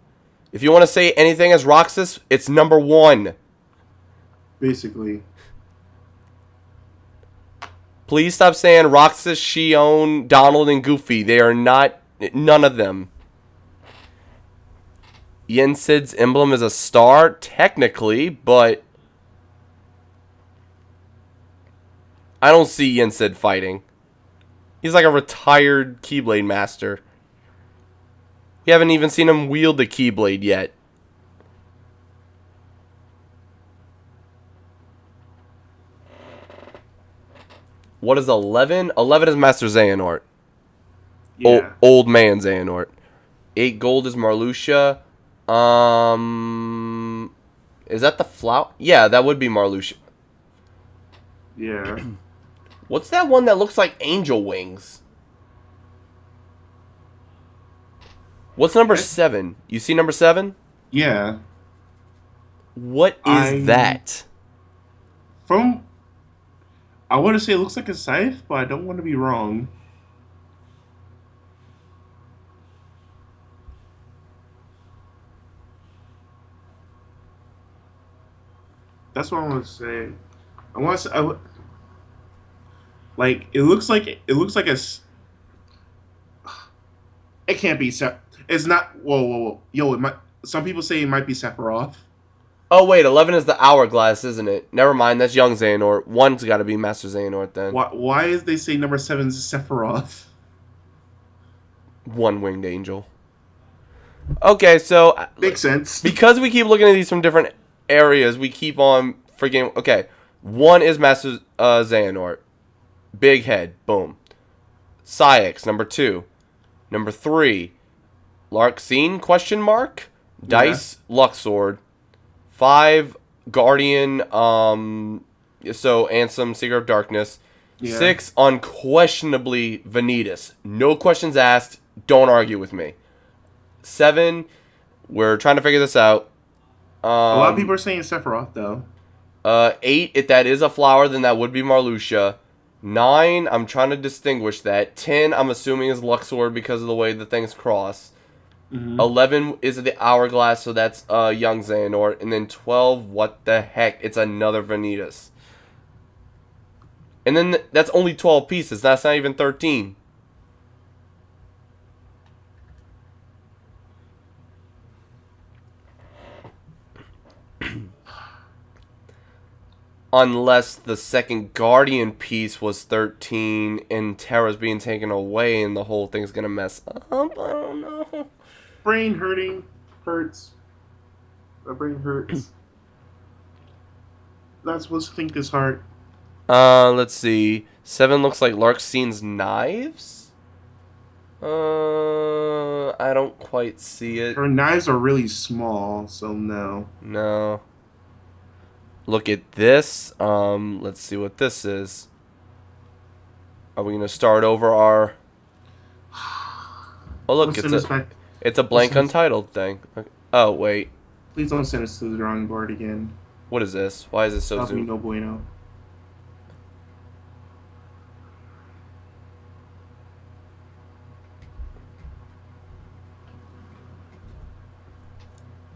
If you want to say anything as Roxas, it's number 1. Basically. Please stop saying Roxas, Shion, Donald, and Goofy. They are not, none of them. Yen Sid's emblem is a star, technically, but I don't see Yen Sid fighting. He's like a retired Keyblade master. We haven't even seen him wield the Keyblade yet. What is 11? 11 is Master Xehanort. Yeah. Old man Xehanort. 8 gold is Marluxia. Is that the flower? Yeah, that would be Marluxia. Yeah. What's that one that looks like angel wings? What's number 7? You see number 7? Yeah. What is that? I want to say it looks like a scythe, but I don't want to be wrong. That's what I want to say. I want to say, like it looks like it can't be it's not. Whoa. Yo, it might. Some people say it might be Sephiroth. Oh, wait, 11 is the hourglass, isn't it? Never mind, that's young Xehanort. 1's got to be Master Xehanort then. Why is they say number 7 is Sephiroth? One winged angel. Okay, so Makes sense. because we keep looking at these from different areas, we keep on forgetting. Okay, 1 is Master Xehanort. Big head, boom. Syx, number 2. Number 3, Larxene, question mark? Dice, Luxord. 5, Guardian, so Ansem, Seeker of Darkness. Yeah. 6, unquestionably Vanitas. No questions asked. Don't argue with me. 7, we're trying to figure this out. A lot of people are saying Sephiroth though. 8, if that is a flower, then that would be Marluxia. 9, I'm trying to distinguish that. 10, I'm assuming is Luxord because of the way the things cross. 11 is the hourglass, so that's young Xehanort. And then 12, what the heck? It's another Vanitas. And then that's only 12 pieces. That's not even 13. Unless the second Guardian piece was 13 and Terra's being taken away and the whole thing's going to mess up. I don't know. Brain hurts. My brain hurts. Not supposed to think this hard. Let's see. 7 looks like Larxene's knives. I don't quite see it. Her knives are really small, so no. No. Look at this. Let's see what this is. Are we gonna start over our? Oh look, Don't send us back. it's a blank Send us- untitled thing. Okay. Oh wait, Please don't send us to the drawing board again. what is this? Why is it so That'll be zoomed? no bueno.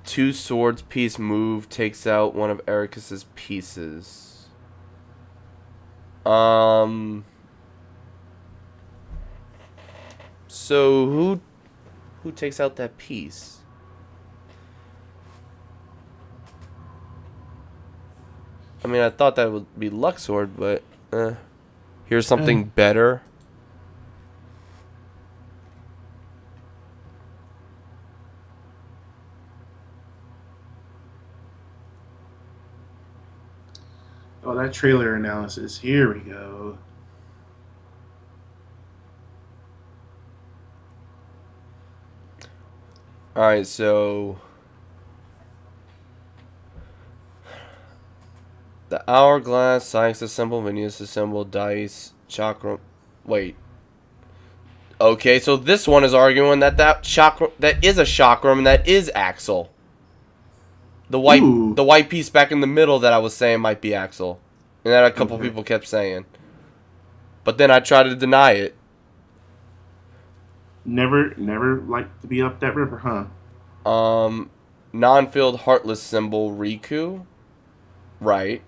Two swords piece move takes out one of Ericus's pieces. So who takes out that piece? I mean, I thought that would be Luxord, but here's something better. Oh, that trailer analysis. Here we go. Alright, so the hourglass, Syx symbol, Venus symbol, dice, chakra. Wait. Okay, so this one is arguing that chakra, that is a chakram and that is Axel. The white piece back in the middle that I was saying might be Axel, and that a couple people kept saying. But then I tried to deny it. Never liked to be up that river, huh? Non-filled heartless symbol Riku. Right.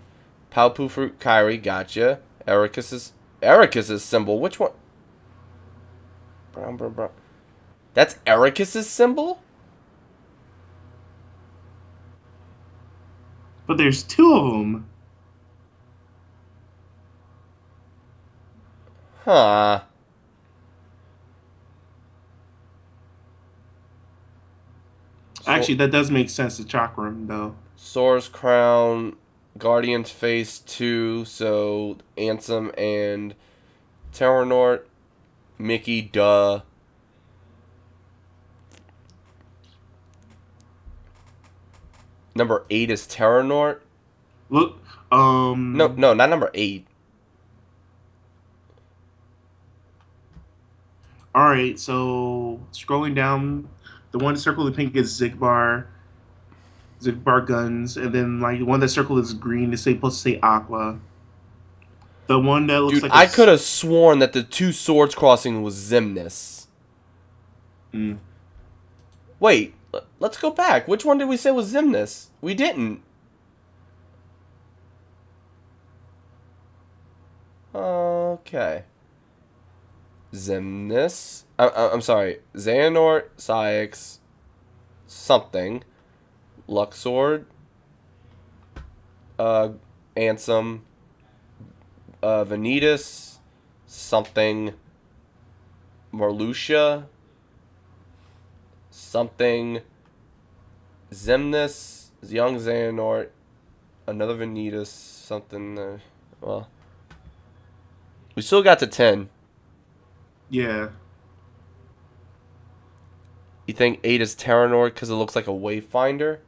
Palpu fruit Kairi, gotcha. Ericus's symbol. Which one? Brown. That's Ericus's symbol? But there's two of them. Huh. Actually, that does make sense. The chakram, though. Sora's crown, Guardian's face 2, so Ansem and Terranort, Mickey, duh. Number 8 is Terranort. Look, No, not number 8. All right, so scrolling down, the one circled in pink is Zigbar guns, and then like the one that circled is green is supposed to say Aqua. The one that looks Dude, like I could have sworn that the two swords crossing was Xemnas. Mm. Wait, let's go back. Which one did we say was Xemnas? We didn't. Okay. Xemnas. I'm sorry. Xehanort, Cyax, something. Luxord, Ansem, Vanitas, something. Marluxia, something. Xemnas, Young Xehanort, another Vanitas, something. Well, we still got to 10. Yeah. You think 8 is Terranor because it looks like a Wayfinder?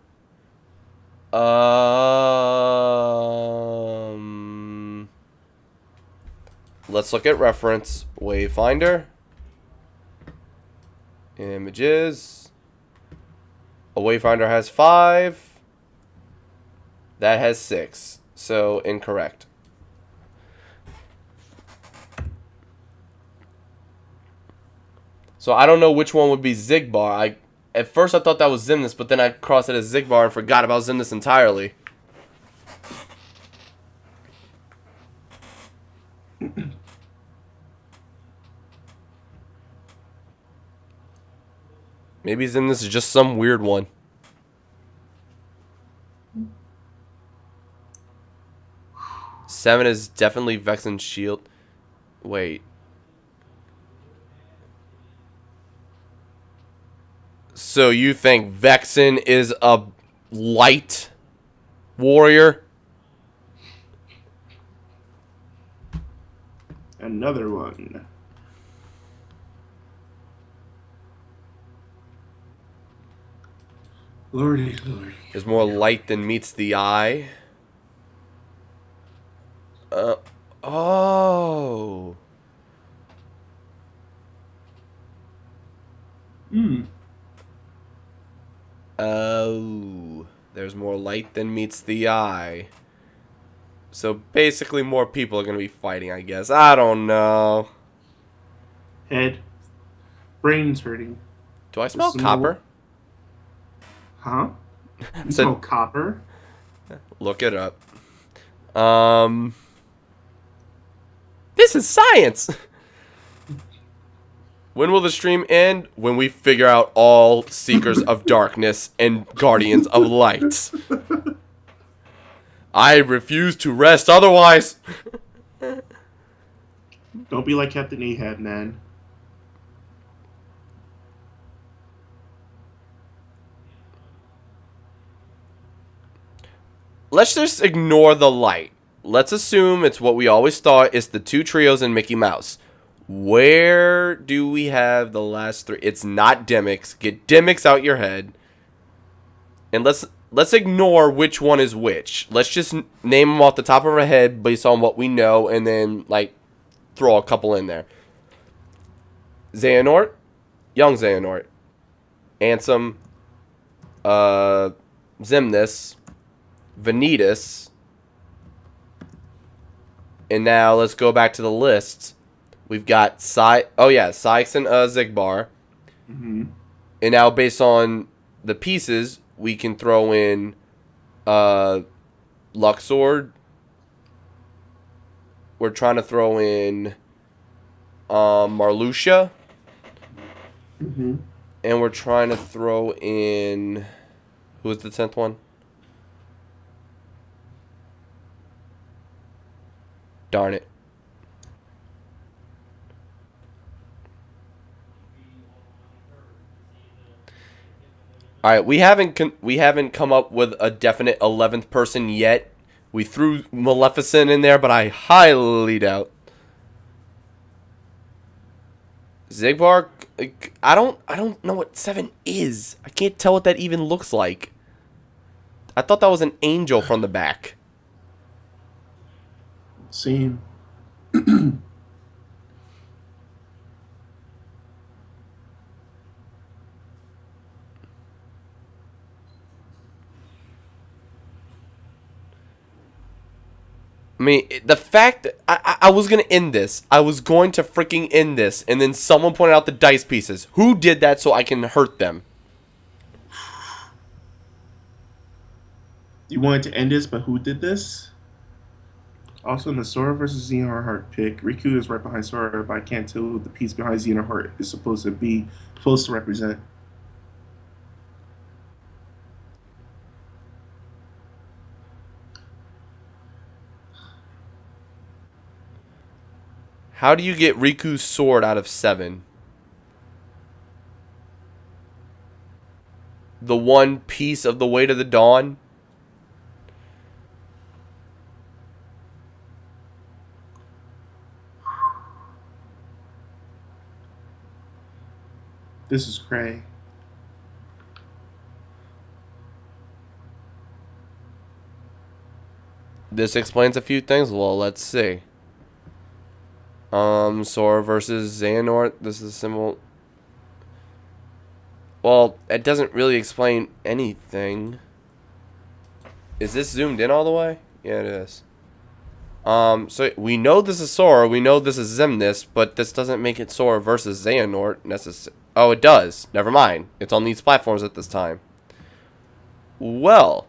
Let's look at reference. Wayfinder. Images. A Wayfinder has 5. That has 6. So, incorrect. So I don't know which one would be Zigbar. At first I thought that was Xemnas, but then I crossed it as Zigbar and forgot about Xemnas entirely. Maybe Xemnas is just some weird one. Seven is definitely Vexen's shield. Wait. So you think Vexen is a light warrior? Another one. Lordy, lordy. There's more light than meets the eye. Oh. Oh. There's more light than meets the eye. So basically more people are going to be fighting, I guess. I don't know. Head. Brain's hurting. Do I smell Some copper? Huh? You Said- smell copper? Look it up. This is science. When will the stream end? When we figure out all Seekers of Darkness and Guardians of Light. I refuse to rest otherwise. Don't be like Captain Ahab, man. Let's just ignore the light. Let's assume it's what we always thought. It's the two trios and Mickey Mouse. Where do we have the last three? It's not Demix. Get Demix out your head. And let's ignore which one is which. Let's just name them off the top of our head based on what we know, and then like throw a couple in there. Xehanort, Young Xehanort, Ansem, Xemnas, Vanitas, and now let's go back to the list. We've got Sykes and Zigbar. Mm-hmm. And now based on the pieces, we can throw in Luxord. We're trying to throw in Marluxia. Mm-hmm. And we're trying to throw in... Who was the 10th one? Darn it. All right, we haven't come up with a definite 11th person yet. We threw Maleficent in there, but I highly doubt. Zigbar, I don't know what 7 is. I can't tell what that even looks like. I thought that was an angel from the back. Same. I mean, the fact that I was going to end this. I was going to freaking end this. And then someone pointed out the dice pieces. Who did that so I can hurt them? You wanted to end this, but who did this? Also, in the Sora versus Xenoheart pick, Riku is right behind Sora, but I can't tell who the piece behind Xenoheart is supposed to represent. How do you get Riku's sword out of 7? The one piece of the Way to the Dawn? This is cray. This explains a few things. Well, let's see. Sora versus Xehanort. This is a symbol. Well, it doesn't really explain anything. Is this zoomed in all the way? Yeah, it is. So we know this is Sora. We know this is Xemnas, but this doesn't make it Sora versus Xehanort necessarily. Oh, it does. Never mind. It's on these platforms at this time. Well.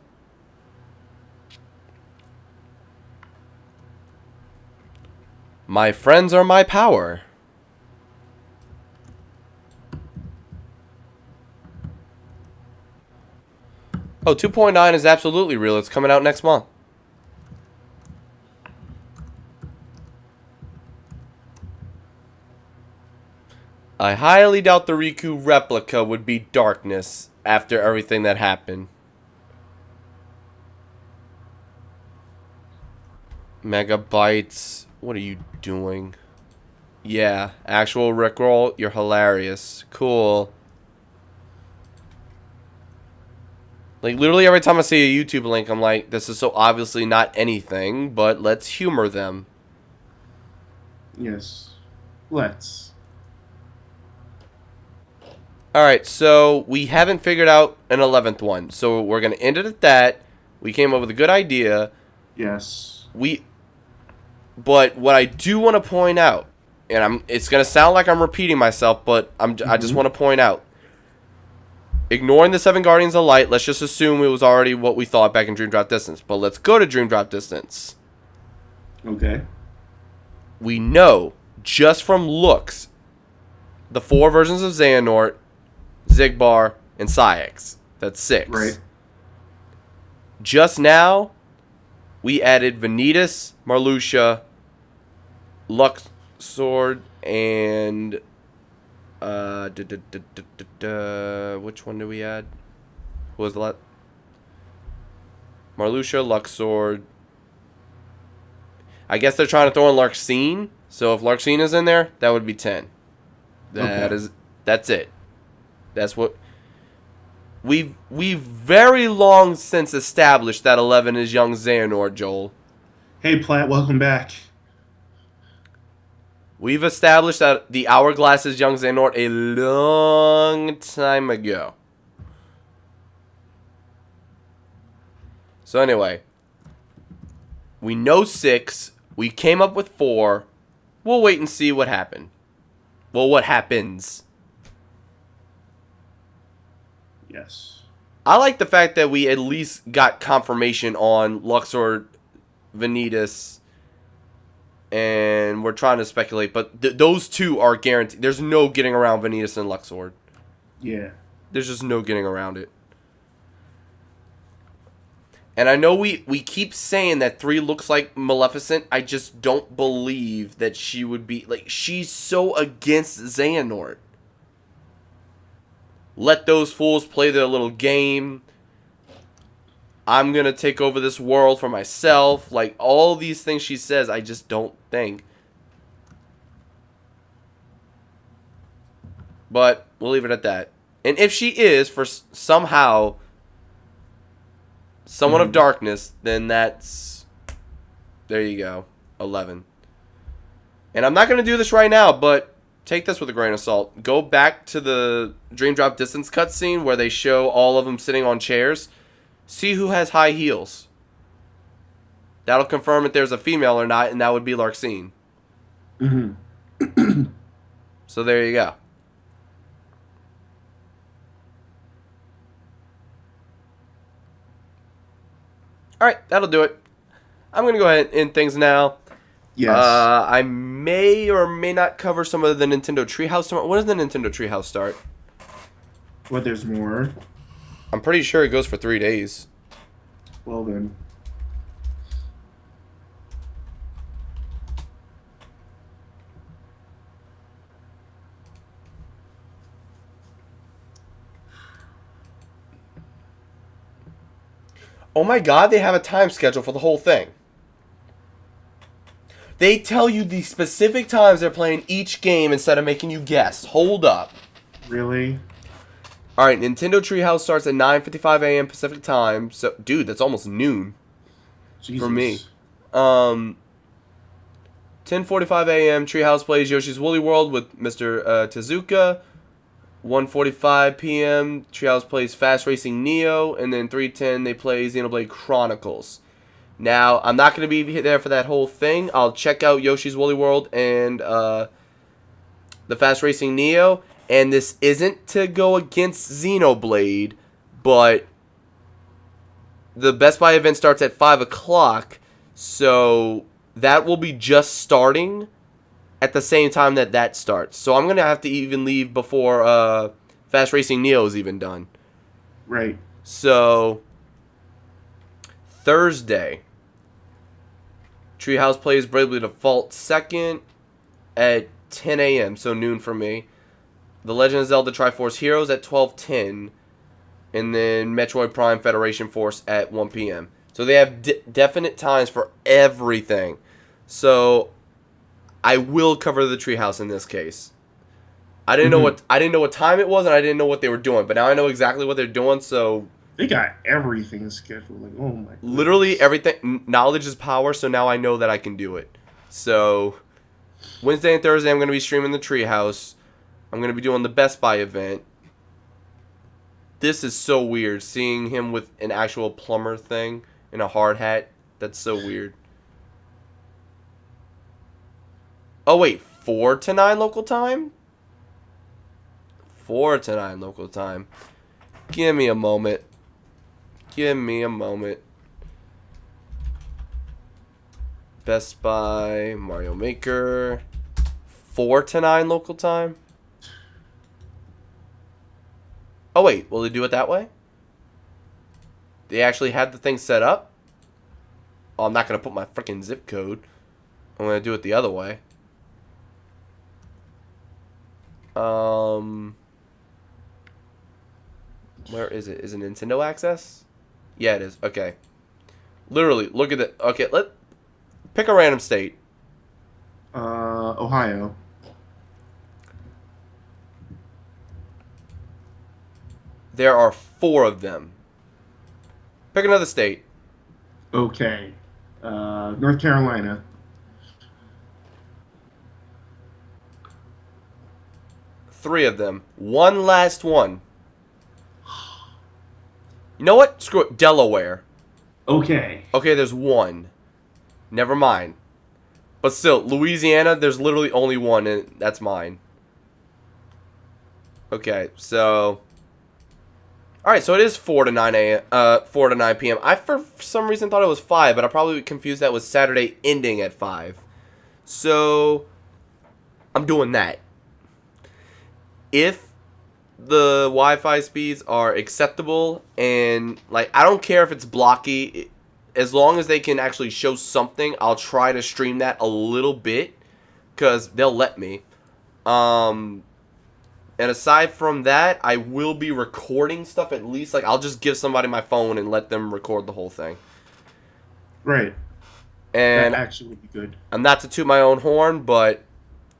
My friends are my power. Oh, 2.9 is absolutely real. It's coming out next month. I highly doubt the Riku replica would be darkness after everything that happened. Megabytes. What are you doing? Yeah, actual Rickroll. You're hilarious. Cool. Like, literally every time I see a YouTube link, I'm like, this is so obviously not anything, but let's humor them. Yes. Let's. Alright, so we haven't figured out an 11th one. So we're going to end it at that. We came up with a good idea. Yes. But what I do want to point out, and it's going to sound like I'm repeating myself, but I just want to point out, ignoring the 7 Guardians of Light, let's just assume it was already what we thought back in Dream Drop Distance. But let's go to Dream Drop Distance. Okay. We know, just from looks, the 4 versions of Xehanort, Xigbar, and Saïx. That's 6. Right. Just now, we added Vanitas, Marluxia, Luxord, and which one do we add? What was the last? Marluxia, Luxord. I guess they're trying to throw in Larxene. So if Larxene is in there, that would be 10. That's it. That's what we've very long since established that 11 is young Xehanort, Joel. Hey Platt, welcome back. We've established that the Hourglass is young Xehanort a long time ago. So anyway, we know 6. We came up with 4. We'll wait and see what happened. Well, what happens. Yes. I like the fact that we at least got confirmation on Luxord, Vanitas, and we're trying to speculate, but those 2 are guaranteed. There's no getting around Vanitas and Luxord. Yeah. There's just no getting around it. And I know we keep saying that 3 looks like Maleficent. I just don't believe that she would be... Like, she's so against Xehanort. Let those fools play their little game. I'm going to take over this world for myself. Like, all these things she says, I just don't think. But we'll leave it at that. And if she is, for somehow, someone of darkness, then that's... There you go. 11. And I'm not going to do this right now, but... Take this with a grain of salt. Go back to the Dream Drop Distance cutscene where they show all of them sitting on chairs. See who has high heels. That'll confirm if there's a female or not, and that would be Larxene. Mm-hmm. So there you go. Alright, that'll do it. I'm going to go ahead and end things now. Yes. I may or may not cover some of the Nintendo Treehouse tomorrow. When does the Nintendo Treehouse start? Well, there's more. I'm pretty sure it goes for 3 days. Well then. Oh my god, they have a time schedule for the whole thing. They tell you the specific times they're playing each game instead of making you guess. Hold up. Really? Alright, Nintendo Treehouse starts at 9:55 a.m. Pacific time. So, dude, that's almost noon Jesus. for me. 10:45 a.m. Treehouse plays Yoshi's Woolly World with Mr. Tezuka. 1:45 p.m. Treehouse plays Fast Racing Neo, and then 3:10 they play Xenoblade Chronicles. Now, I'm not going to be there for that whole thing. I'll check out Yoshi's Woolly World and the Fast Racing Neo, and this isn't to go against Xenoblade, but the Best Buy event starts at 5 o'clock, so that will be just starting at the same time that starts. So I'm going to have to even leave before Fast Racing Neo is even done. Right. So, Thursday, Treehouse plays Bravely Default 2nd at 10 a.m., so noon for me. The Legend of Zelda Triforce Heroes at 12:10, and then Metroid Prime Federation Force at 1 p.m. So they have definite times for everything. So I will cover the Treehouse in this case. I didn't know what time it was, and I didn't know what they were doing, but now I know exactly what they're doing. So They got everything scheduled. Like, oh my. literally everything. Knowledge is power. So now I know that I can do it. So Wednesday and Thursday, I'm going to be streaming the Treehouse. I'm going to be doing the Best Buy event. This is so weird, seeing him with an actual plumber thing and a hard hat. That's so weird. Oh, wait. 4 to 9 local time? 4 to 9 local time. Give me a moment. Give me a moment. Best Buy, Mario Maker. 4 to 9 local time? Oh, wait. Will they do it that way? They actually had the thing set up? Oh, I'm not going to put my freaking zip code. I'm going to do it the other way. Where is it? Is it Nintendo Access? Yeah, it is. Okay. Literally, look at it. Okay, pick a random state. Ohio. There are 4 of them. Pick another state. Okay. North Carolina. Three of them. One last one. You know what? Screw it. Delaware. Okay. Okay, there's one. Never mind. But still, Louisiana, there's literally only one, and that's mine. Okay, so... Alright, so it is 4 to 9 a.m. 4 to 9 p.m. I, for some reason, thought it was 5, but I probably confused that with Saturday ending at 5. So, I'm doing that. If the Wi-Fi speeds are acceptable, and, like, I don't care if it's blocky, as long as they can actually show something, I'll try to stream that a little bit, because they'll let me. And aside from that, I will be recording stuff at least. Like, I'll just give somebody my phone and let them record the whole thing. Right. And That actually would be good. I'm not to toot my own horn, but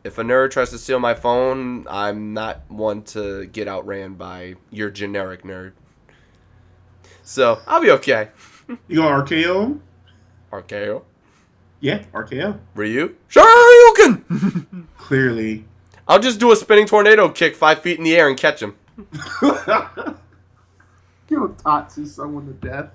if a nerd tries to steal my phone, I'm not one to get outran by your generic nerd. So, I'll be okay. You go RKO? RKO? Yeah, RKO. Ryu? Shoryuken! Clearly. I'll just do a spinning tornado kick 5 feet in the air and catch him. You'll Tatsu someone to death.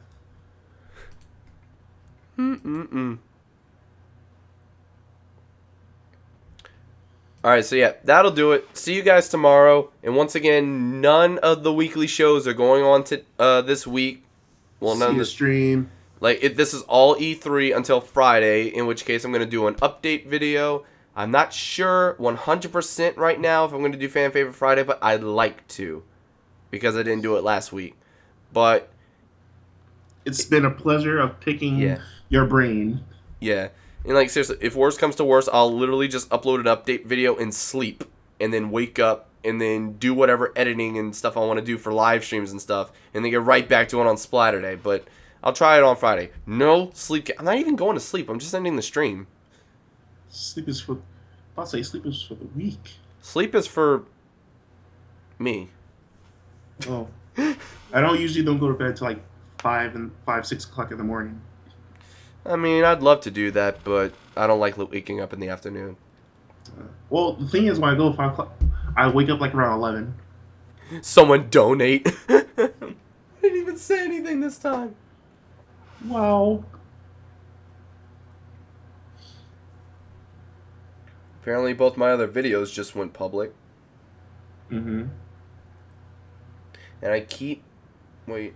Alright, so yeah, that'll do it. See you guys tomorrow. And once again, none of the weekly shows are going on to this week. Well, none See of a the stream. this is all E3 until Friday, in which case I'm going to do an update video. I'm not sure 100% right now if I'm going to do Fan Favorite Friday, but I'd like to. Because I didn't do it last week. But, It's been a pleasure of picking Yeah. your brain. yeah. And like, seriously, if worse comes to worse, I'll literally just upload an update video and sleep. And then wake up and then do whatever editing and stuff I want to do for live streams and stuff. And then get right back to it on Splatter Day. But I'll try it on Friday. No sleep. I'm not even going to sleep. I'm just ending the stream. Sleep is for. I'll say sleep is for the weak. Sleep is for me. Oh, I don't go to bed till like 6 o'clock in the morning. I mean, I'd love to do that, but I don't like waking up in the afternoon. Well, the thing is, when I go 5 o'clock, I wake up like around 11. Someone donate. I didn't even say anything this time. Wow. Apparently, both my other videos just went public. Mm-hmm. And I keep... Wait.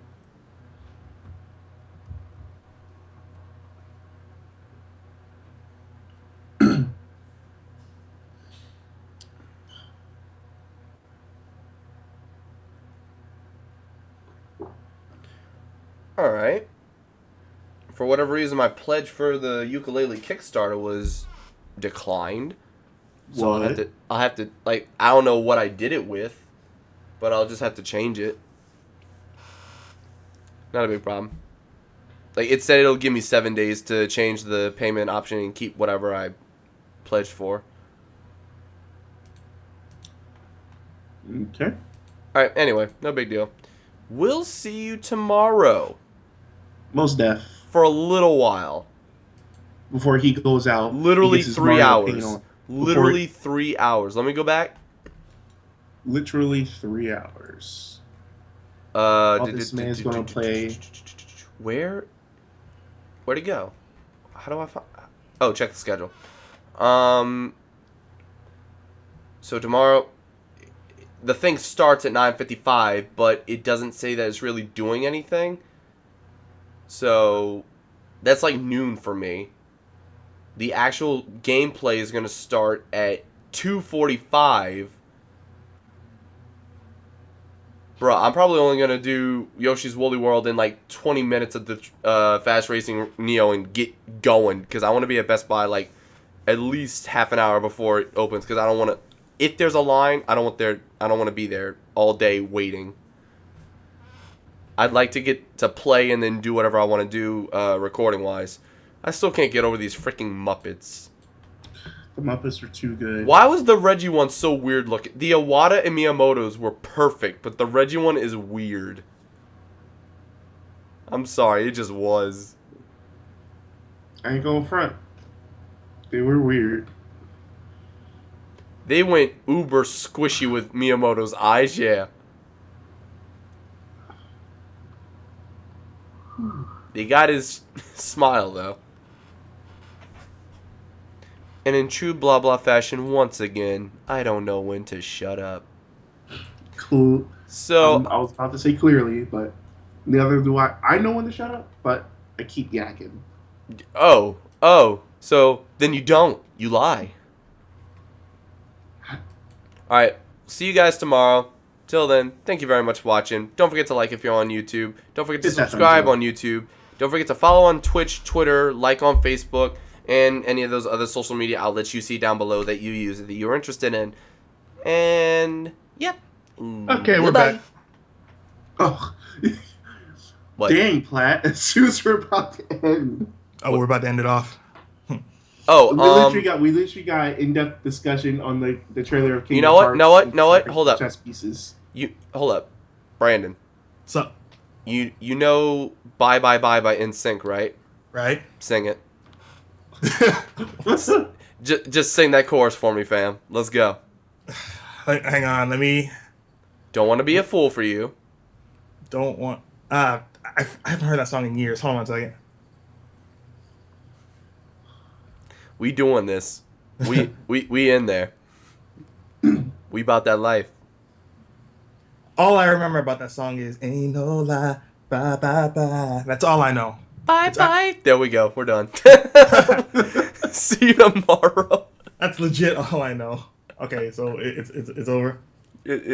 Alright. For whatever reason, my pledge for the ukulele Kickstarter was declined. So What? I'll have to, like, I don't know what I did it with, but I'll just have to change it. Not a big problem. Like, it said it'll give me 7 days to change the payment option and keep whatever I pledged for. Okay. Alright, anyway, no big deal. We'll see you tomorrow Most deaf. for a little while. Before he goes out. he Literally gets his 3 Mario paint hours. on. Literally 3 hours. Let me go back. Literally 3 hours. This man's gonna play. Where'd he go? How do I find? Oh, check the schedule. So tomorrow, the thing starts at 9:55, but it doesn't say that it's really doing anything. So that's like noon for me. The actual gameplay is gonna start at 2:45. Bro, I'm probably only gonna do Yoshi's Woolly World in like 20 minutes of the Fast Racing Neo and get going, because I want to be at Best Buy like at least half an hour before it opens, because I don't want to. If there's a line, I don't want to be there all day waiting. I'd like to get to play and then do whatever I want to do recording wise. I still can't get over these freaking Muppets. The Muppets are too good. Why was the Reggie one so weird looking? The Iwata and Miyamoto's were perfect, but the Reggie one is weird. I'm sorry, it just was. I ain't going front. They were weird. They went uber squishy with Miyamoto's eyes, yeah. They got his smile, though. And in true blah blah fashion, once again, I don't know when to shut up. Cool. So, I was about to say clearly, but neither do I. I know when to shut up, but I keep yakking. oh, so then you don't. You lie. Alright, see you guys tomorrow. Till then, thank you very much for watching. Don't forget to like if you're on YouTube. Don't forget to Hit that subscribe thumbs up. on YouTube. Don't forget to follow on Twitch, Twitter, like on Facebook, and any of those other social media outlets you see down below that you use that you're interested in. And, yep. Okay, we're Goodbye. back. Oh, What? dang, Platt! As soon as we're about to end, Oh, we're about to end it off. Oh, we literally got in-depth discussion on the trailer of Kingdom You know what? Hearts Know what? and Know what? separate Hold up. Chess pieces. hold up. Brandon, So, you know Bye Bye Bye by NSYNC, right? right? Sing it. Just sing that chorus for me, fam. Let's go. Hang on, let me. Don't want to be a fool for you. Don't want. I haven't heard that song in years. Hold on a second. We doing this. We in there. We about that life. All I remember about that song is "Ain't No Lie, Bye Bye Bye." That's all I know. Bye bye. There we go. We're done. See you tomorrow. That's legit all I know. Okay, so it's over. It